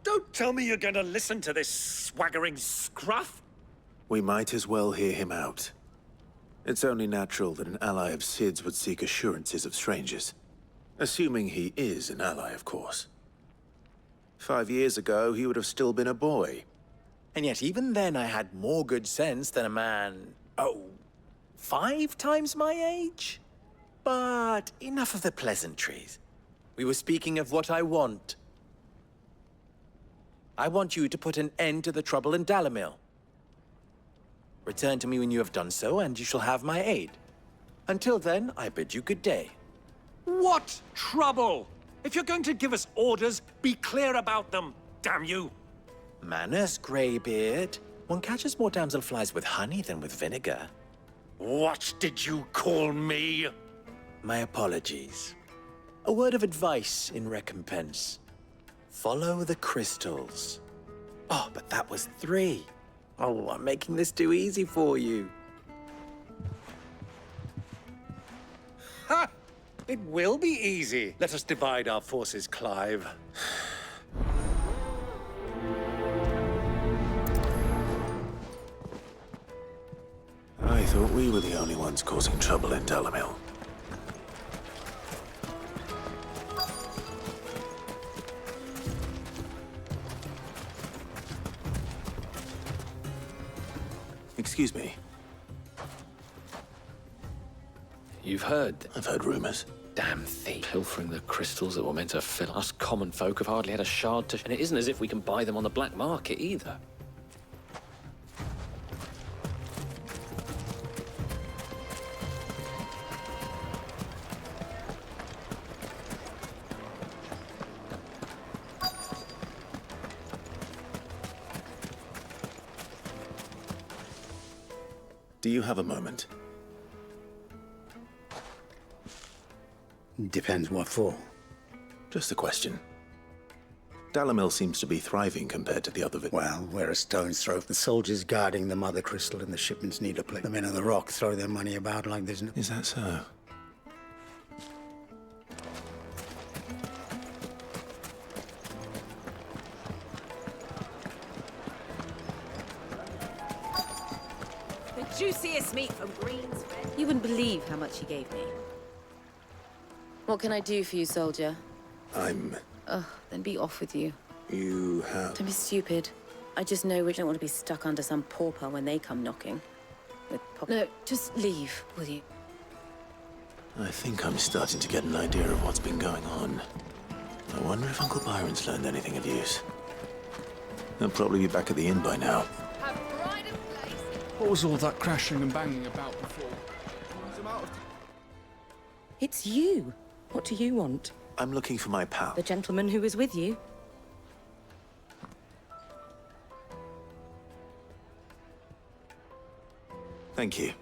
Don't tell me you're going to listen to this swaggering scruff. We might as well hear him out. It's only natural that an ally of Sid's would seek assurances of strangers. Assuming he is an ally, of course. 5 years ago, he would have still been a boy. And yet even then I had more good sense than a man, 5 times my age? But enough of the pleasantries. We were speaking of what I want. I want you to put an end to the trouble in Dalamil. Return to me when you have done so, and you shall have my aid. Until then, I bid you good day. What trouble? If you're going to give us orders, be clear about them, damn you! Manners, Greybeard. One catches more damselflies with honey than with vinegar. What did you call me? My apologies. A word of advice in recompense. Follow the crystals. Oh, but that was 3. Oh, I'm making this too easy for you. Ha! It will be easy. Let us divide our forces, Clive. I thought we were the only ones causing trouble in Dalamil. Excuse me. You've heard? I've heard rumors. Damn thief. Pilfering the crystals that were meant to fill us common folk have hardly had a shard to... And it isn't as if we can buy them on the black market either. Do you have a moment? Depends what for. Just a question. Dalamil seems to be thriving compared to the other... Well, we're a stone's throw. The soldiers guarding the mother crystal and the shipments need a place. The men of the rock throw their money about like there's no... Is that so? Juiciest meat from Greens. You wouldn't believe how much he gave me. What can I do for you, soldier? I'm... Ugh, then be off with you. You have... Don't be stupid. I just know we don't want to be stuck under some pauper when they come knocking. No, just leave, will you? I think I'm starting to get an idea of what's been going on. I wonder if Uncle Byron's learned anything of use. He'll probably be back at the inn by now. What was all that crashing and banging about before? It's you. What do you want? I'm looking for my pal. The gentleman who was with you. Thank you.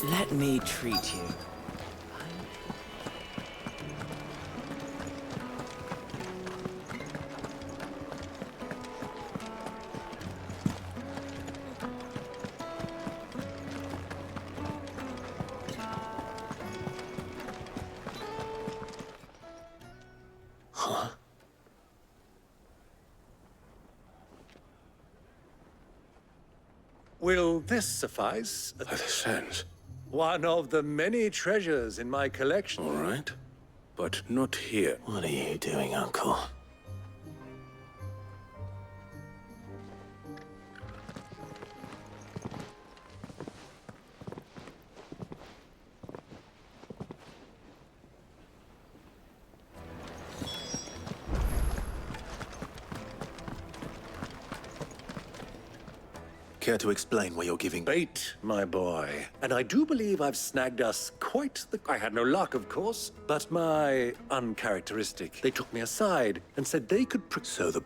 Let me treat you. Will this suffice? That is sense. One of the many treasures in my collection. All right, but not here. What are you doing, Uncle? Care to explain why you're giving... Bait, my boy. And I do believe I've snagged us quite the... I had no luck, of course, but my uncharacteristic. They took me aside and said they could... So the...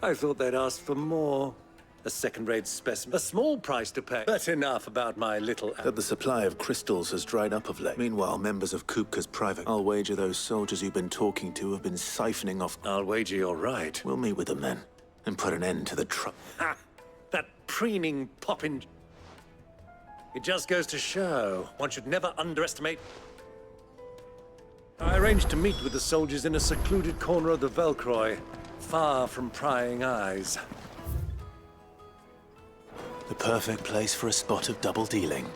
I thought they'd asked for more. A second-rate specimen. A small price to pay. But enough about my little... That the supply of crystals has dried up of late. Meanwhile, members of Kupka's private... I'll wager those soldiers you've been talking to have been siphoning off... I'll wager you're right. We'll meet with them then, and put an end to the trouble. Ha! That preening poppin'... It just goes to show one should never underestimate. I arranged to meet with the soldiers in a secluded corner of the Velcroy, far from prying eyes. The perfect place for a spot of double dealing.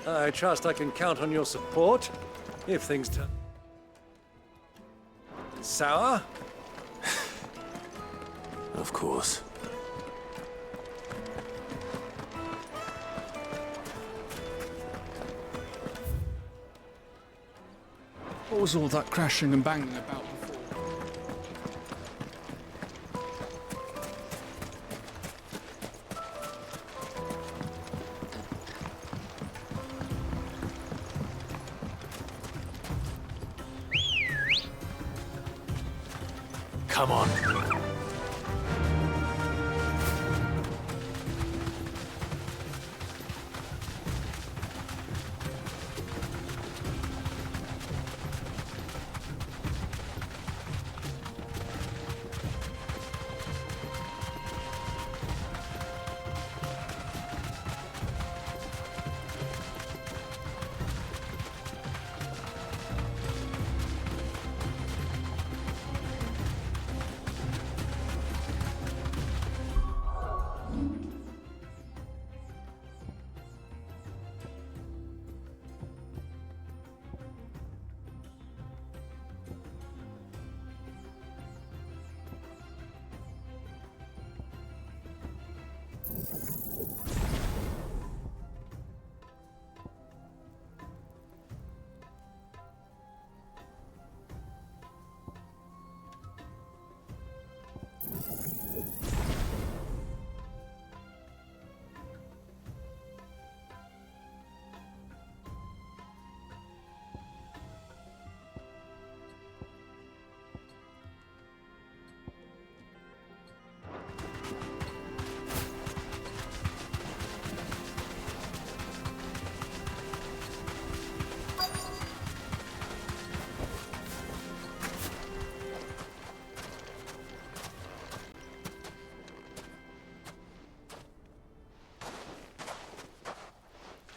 I trust I can count on your support if things turn sour. Of course. What was all that crashing and banging about before? Come on.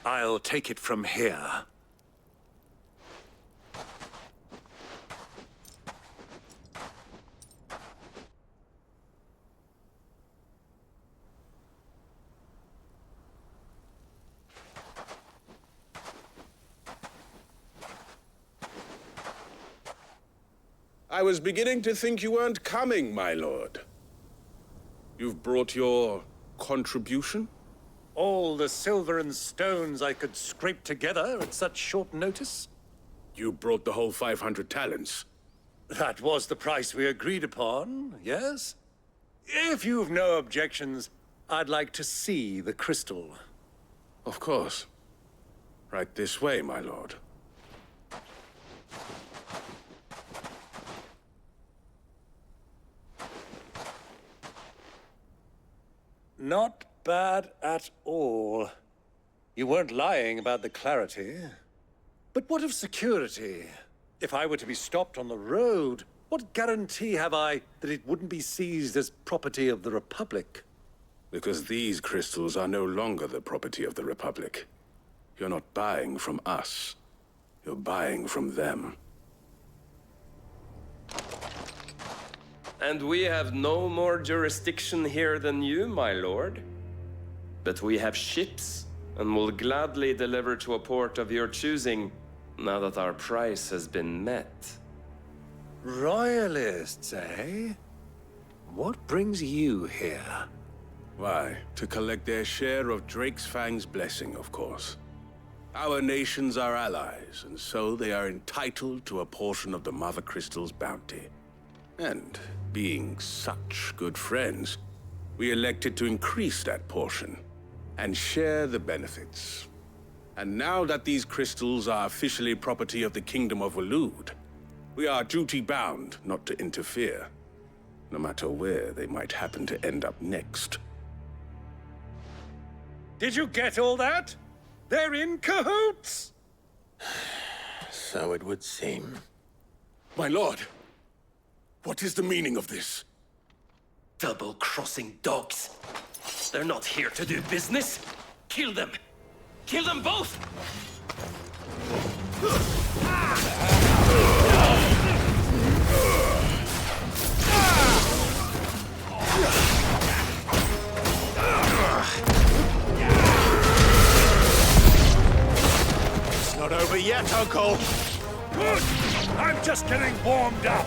I'll take it from here. I was beginning to think you weren't coming, my lord. You've brought your contribution? All the silver and stones I could scrape together at such short notice? You brought the whole 500 talents. That was the price we agreed upon, yes? If you've no objections, I'd like to see the crystal. Of course. Right this way, my lord. Not bad at all. You weren't lying about the clarity. But what of security? If I were to be stopped on the road, what guarantee have I that it wouldn't be seized as property of the Republic? Because these crystals are no longer the property of the Republic. You're not buying from us. You're buying from them. And we have no more jurisdiction here than you, my lord. But we have ships, and will gladly deliver to a port of your choosing, now that our price has been met. Royalists, eh? What brings you here? Why, to collect their share of Drake's Fang's blessing, of course. Our nations are allies, and so they are entitled to a portion of the Mother Crystal's bounty. And being such good friends, we elected to increase that portion and share the benefits. And now that these crystals are officially property of the Kingdom of Waloed, we are duty-bound not to interfere, no matter where they might happen to end up next. Did you get all that? They're in cahoots! So it would seem. My lord, what is the meaning of this? Double-crossing dogs. They're not here to do business. Kill them. Kill them both! It's not over yet, Uncle. Good! I'm just getting warmed up.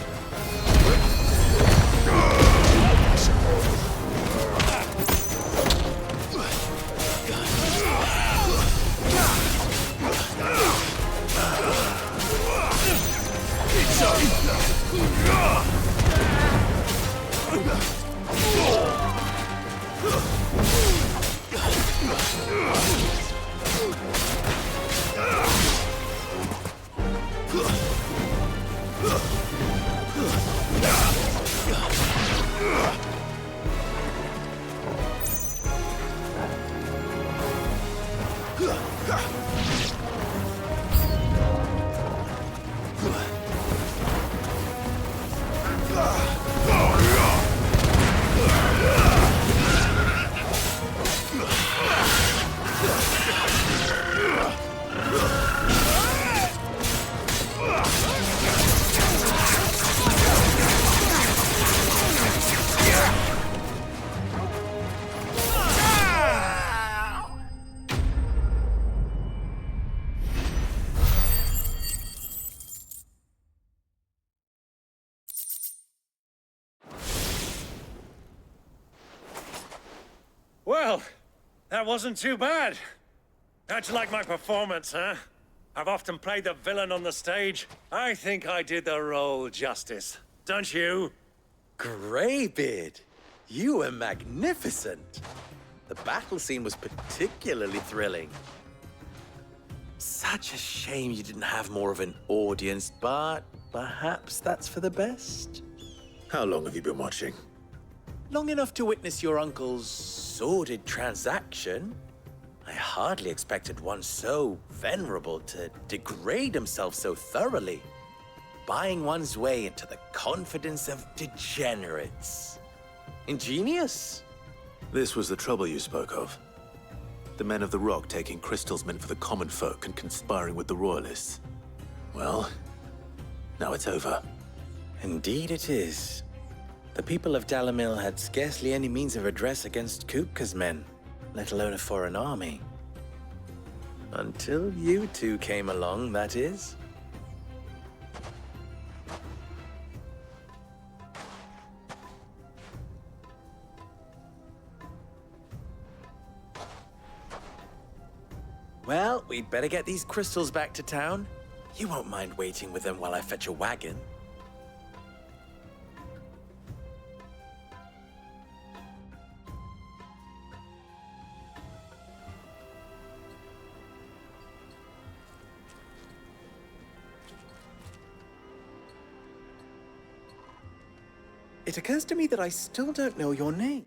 Well, that wasn't too bad. How'd you like my performance, huh? I've often played the villain on the stage. I think I did the role justice. Don't you? Greybeard, you were magnificent. The battle scene was particularly thrilling. Such a shame you didn't have more of an audience, but perhaps that's for the best. How long have you been watching? Long enough to witness your uncle's sordid transaction. I hardly expected one so venerable to degrade himself so thoroughly, buying one's way into the confidence of degenerates. Ingenious. This was the trouble you spoke of. The men of the Rock taking crystals meant for the common folk and conspiring with the Royalists. Well, now it's over. Indeed it is. The people of Dalamil had scarcely any means of redress against Kupka's men, let alone a foreign army. Until you two came along, that is. Well, we'd better get these crystals back to town. You won't mind waiting with them while I fetch a wagon. It occurs to me that I still don't know your name.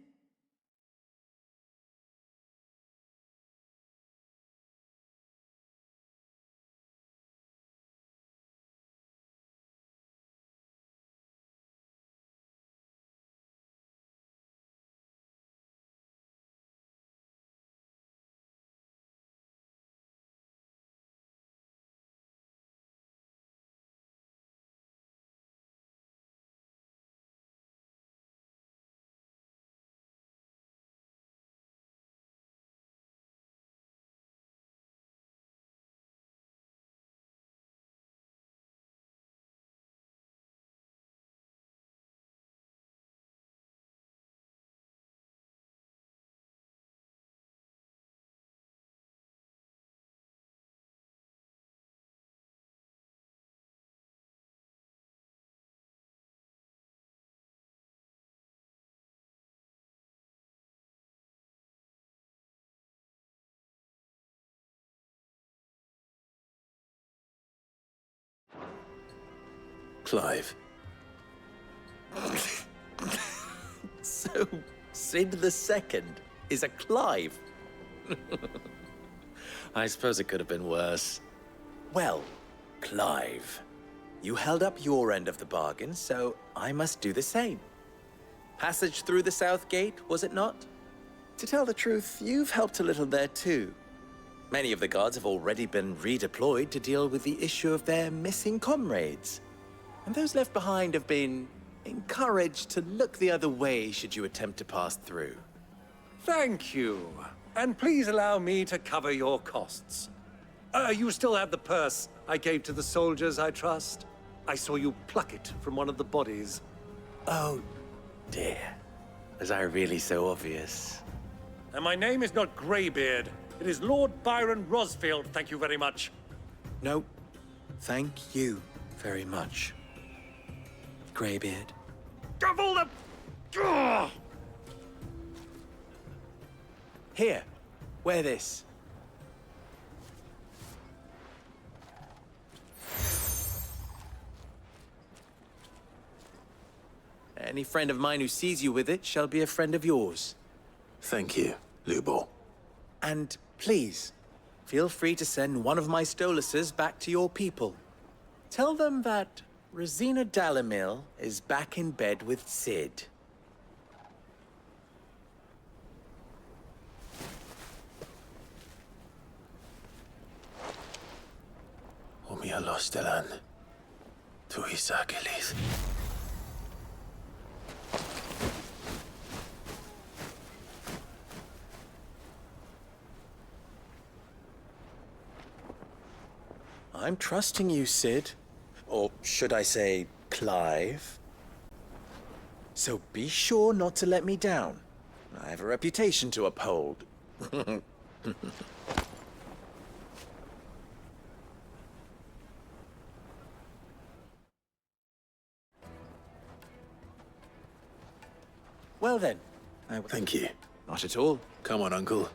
Clive. So, Sid the Second is a Clive? I suppose it could have been worse. Well, Clive, you held up your end of the bargain, so I must do the same. Passage through the South Gate, was it not? To tell the truth, you've helped a little there too. Many of the guards have already been redeployed to deal with the issue of their missing comrades. And those left behind have been encouraged to look the other way should you attempt to pass through. Thank you. And please allow me to cover your costs. You still have the purse I gave to the soldiers, I trust? I saw you pluck it from one of the bodies. Oh, dear. Was I really so obvious? And my name is not Greybeard. It is Lord Byron Rosfield, thank you very much. No, thank you very much, Greybeard. Of all the... Ugh! Here, wear this. Any friend of mine who sees you with it shall be a friend of yours. Thank you, Lubor. And please, feel free to send one of my Stoluses back to your people. Tell them that Rosina Dalamil is back in bed with Cid. Umia Stelan. Tuisa Kelith. I'm trusting you, Cid. Or should I say, Clive? So be sure not to let me down. I have a reputation to uphold. Well then. Thank you. Not at all. Come on, Uncle.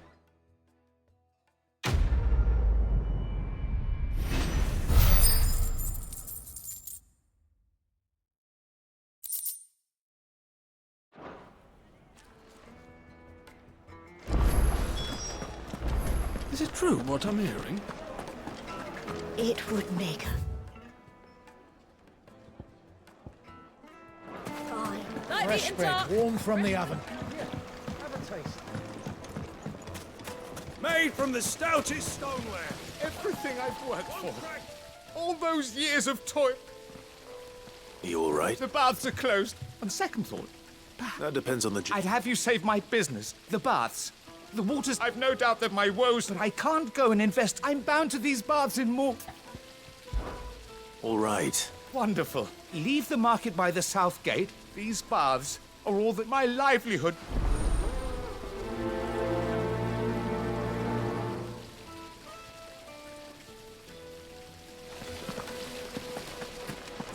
Is it true what I'm hearing? It would make a Fresh bread, warm from the oven. Have a taste. Made from the stoutest stoneware. Everything I've worked for. All those years of toil. You all right? The baths are closed. On second thought, That depends on the... I'd have you save my business. The baths. The waters. I've no doubt that my woes, but I can't go and invest. I'm bound to these baths in more. All right. Wonderful. Leave the market by the south gate. These baths are all that my livelihood.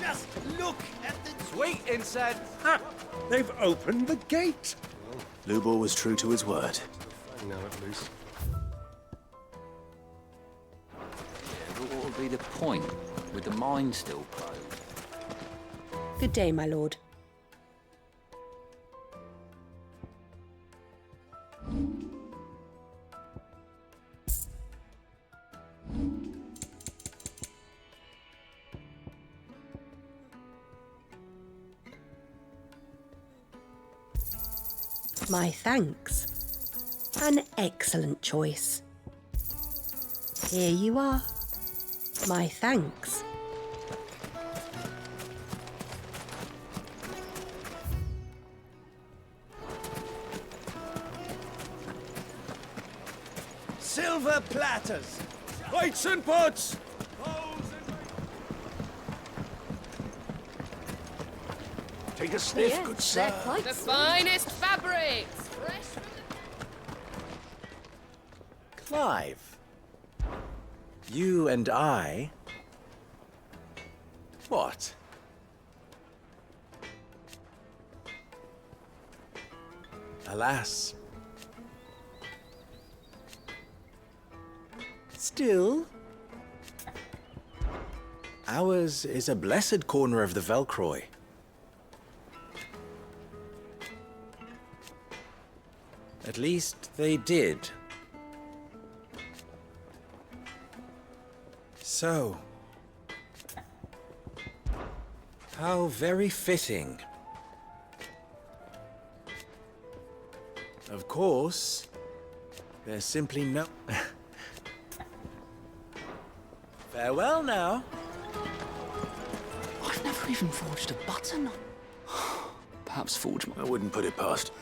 Just look at the... Wait inside. Ha! They've opened the gate. Lubor was true to his word. Now at least. But what would be the point with the mine still closed? Good day, my lord. My thanks. An excellent choice. Here you are. My thanks. Silver platters, plates and pots. Take a sniff, Yes, good they're sir. quite The finest fabrics. Fresh from the... Clive. You and I... What? Alas. Still... Ours is a blessed corner of the Velcroy. At least they did. So... How very fitting. Of course, there's simply no... Farewell now. I've never even forged a button. Perhaps forge my... I wouldn't put it past.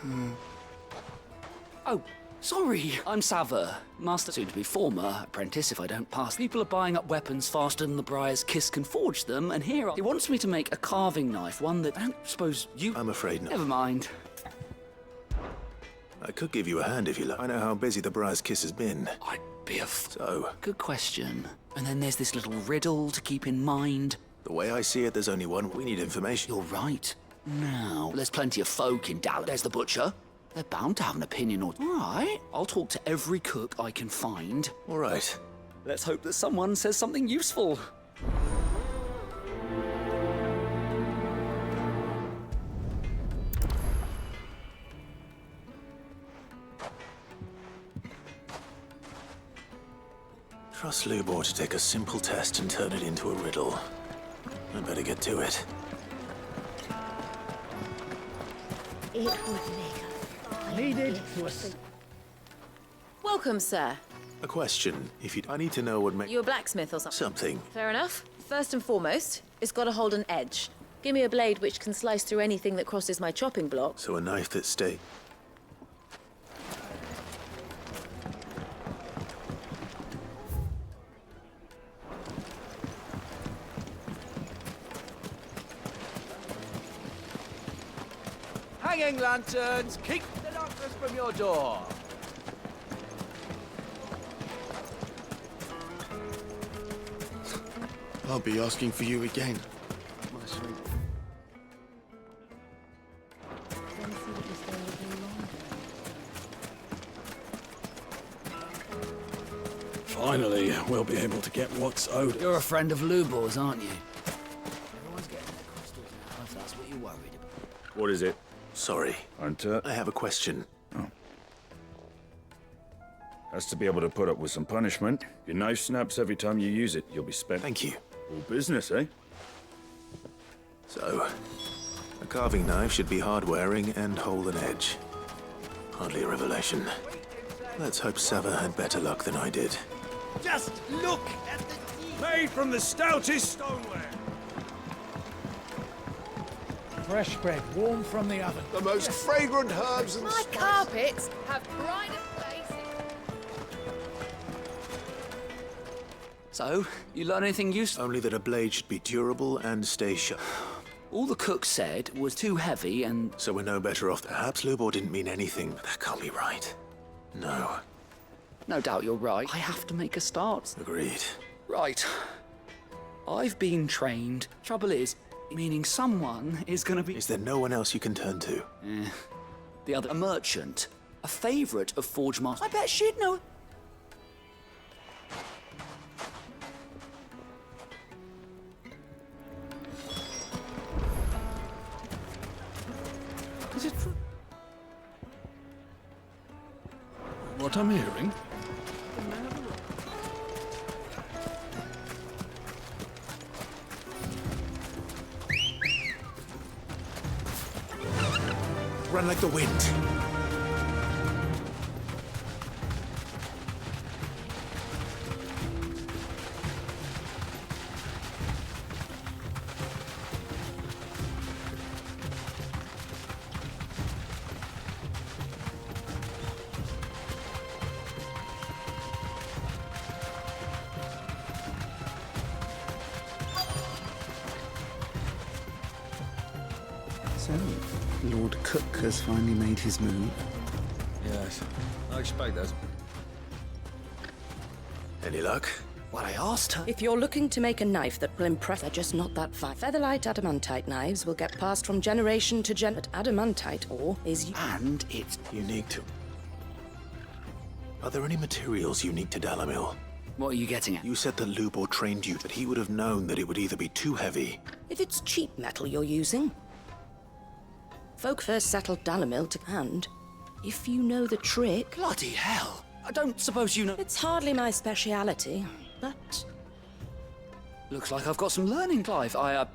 Oh, sorry. I'm Sava, master, soon to be former apprentice if I don't pass. People are buying up weapons faster than the Briar's Kiss can forge them, and here he wants me to make a carving knife, one that I don't suppose you... I'm afraid not. Never mind. I could give you a hand if you like. I know how busy the Briar's Kiss has been. I'd be a... So? Good question. And then there's this little riddle to keep in mind. The way I see it, there's only one. We need information. You're right. Now, there's plenty of folk in Dallas. There's the butcher. They're bound to have an opinion or... All right. I'll talk to every cook I can find. All right. Let's hope that someone says something useful. Trust Lubor to take a simple test and turn it into a riddle. I better get to it. It would make Needed to us. Welcome, sir. A question, if you... I need to know what makes... You a blacksmith or something? Something. Fair enough. First and foremost, it's got to hold an edge. Give me a blade which can slice through anything that crosses my chopping block. So a knife that stays... Hanging lanterns, keep the darkness from your door. I'll be asking for you again. My sweet. Finally, we'll be able to get what's owed us. You're a friend of Lubor's, aren't you? Everyone's getting their crystals now, if that's what you're worried about. What is it? Sorry. Hunter? I have a question. Has to be able to put up with some punishment. Your knife snaps every time you use it. You'll be spent. Thank you. All business, eh? So, a carving knife should be hard-wearing and hold an edge. Hardly a revelation. Let's hope Sava had better luck than I did. Just look at the teeth! Made from the stoutest stoneware! Fresh bread, warm from the oven. The most fragrant herbs and My carpets have pride of place. So, you learn anything useful? Only that a blade should be durable and stay sharp. All the cook said was too heavy and... So we're no better off. Perhaps Lubor didn't mean anything, but that can't be right. No. No doubt you're right. I have to make a start. Agreed. Right. I've been trained. Trouble is, meaning someone is gonna be... Is there no one else you can turn to? The other... A merchant. A favourite of Forge Master. I bet she'd know... Is it true? What I'm hearing? Run like the wind. So, Lord Cook has finally made his move. Yes, I expect that. Any luck? Well, I asked her. If you're looking to make a knife that will impress, they're just not that fine. Featherlight adamantite knives will get passed from generation to gen. But adamantite ore is... And it's... Unique to... Are there any materials unique to Dalamil? What are you getting at? You said that Lubor trained you, that he would have known that it would either be too heavy... If it's cheap metal you're using... Folk first settled Dalamil to hand. If you know the trick... Bloody hell! I don't suppose you know... It's hardly my speciality, but... Looks like I've got some learning, Clive. The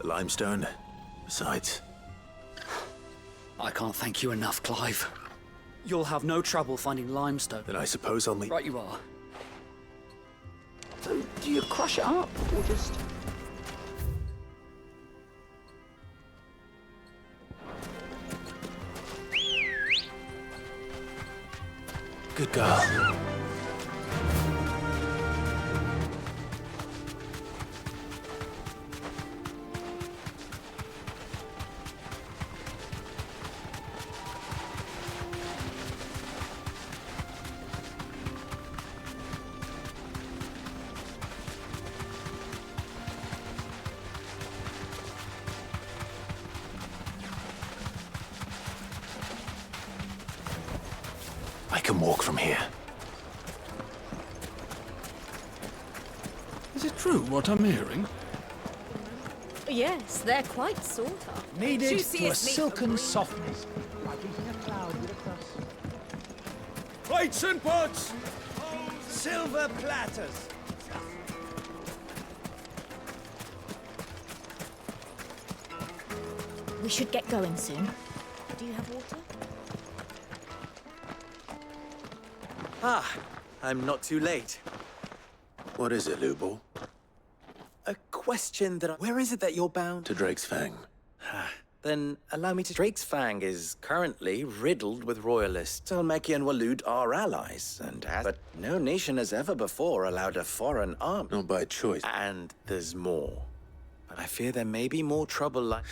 limestone. Besides... I can't thank you enough, Clive. You'll have no trouble finding limestone. Then I suppose I'll meet... Right you are. So, do you crush it up, or just... Good girl. I can walk from here. Is it true what I'm hearing? Yes, they're quite sort of. Kneaded Juiciest to a meat silken from softness. Like eating a cloud with a crust. Plates and pots! Silver platters. We should get going soon. Do you have water? Ah, I'm not too late. What is it, Lubor? A question that Where is it that you're bound? To Drake's Fang. Then allow me to... Drake's Fang is currently riddled with royalists. Selmeki and Waloed are allies, and but no nation has ever before allowed a foreign army. Not by choice. And there's more. But I fear there may be more trouble like...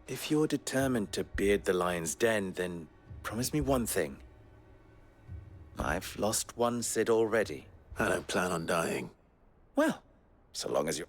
If you're determined to beard the lion's den, then promise me one thing. I've lost one Cid already. I don't plan on dying. Well, so long as you're...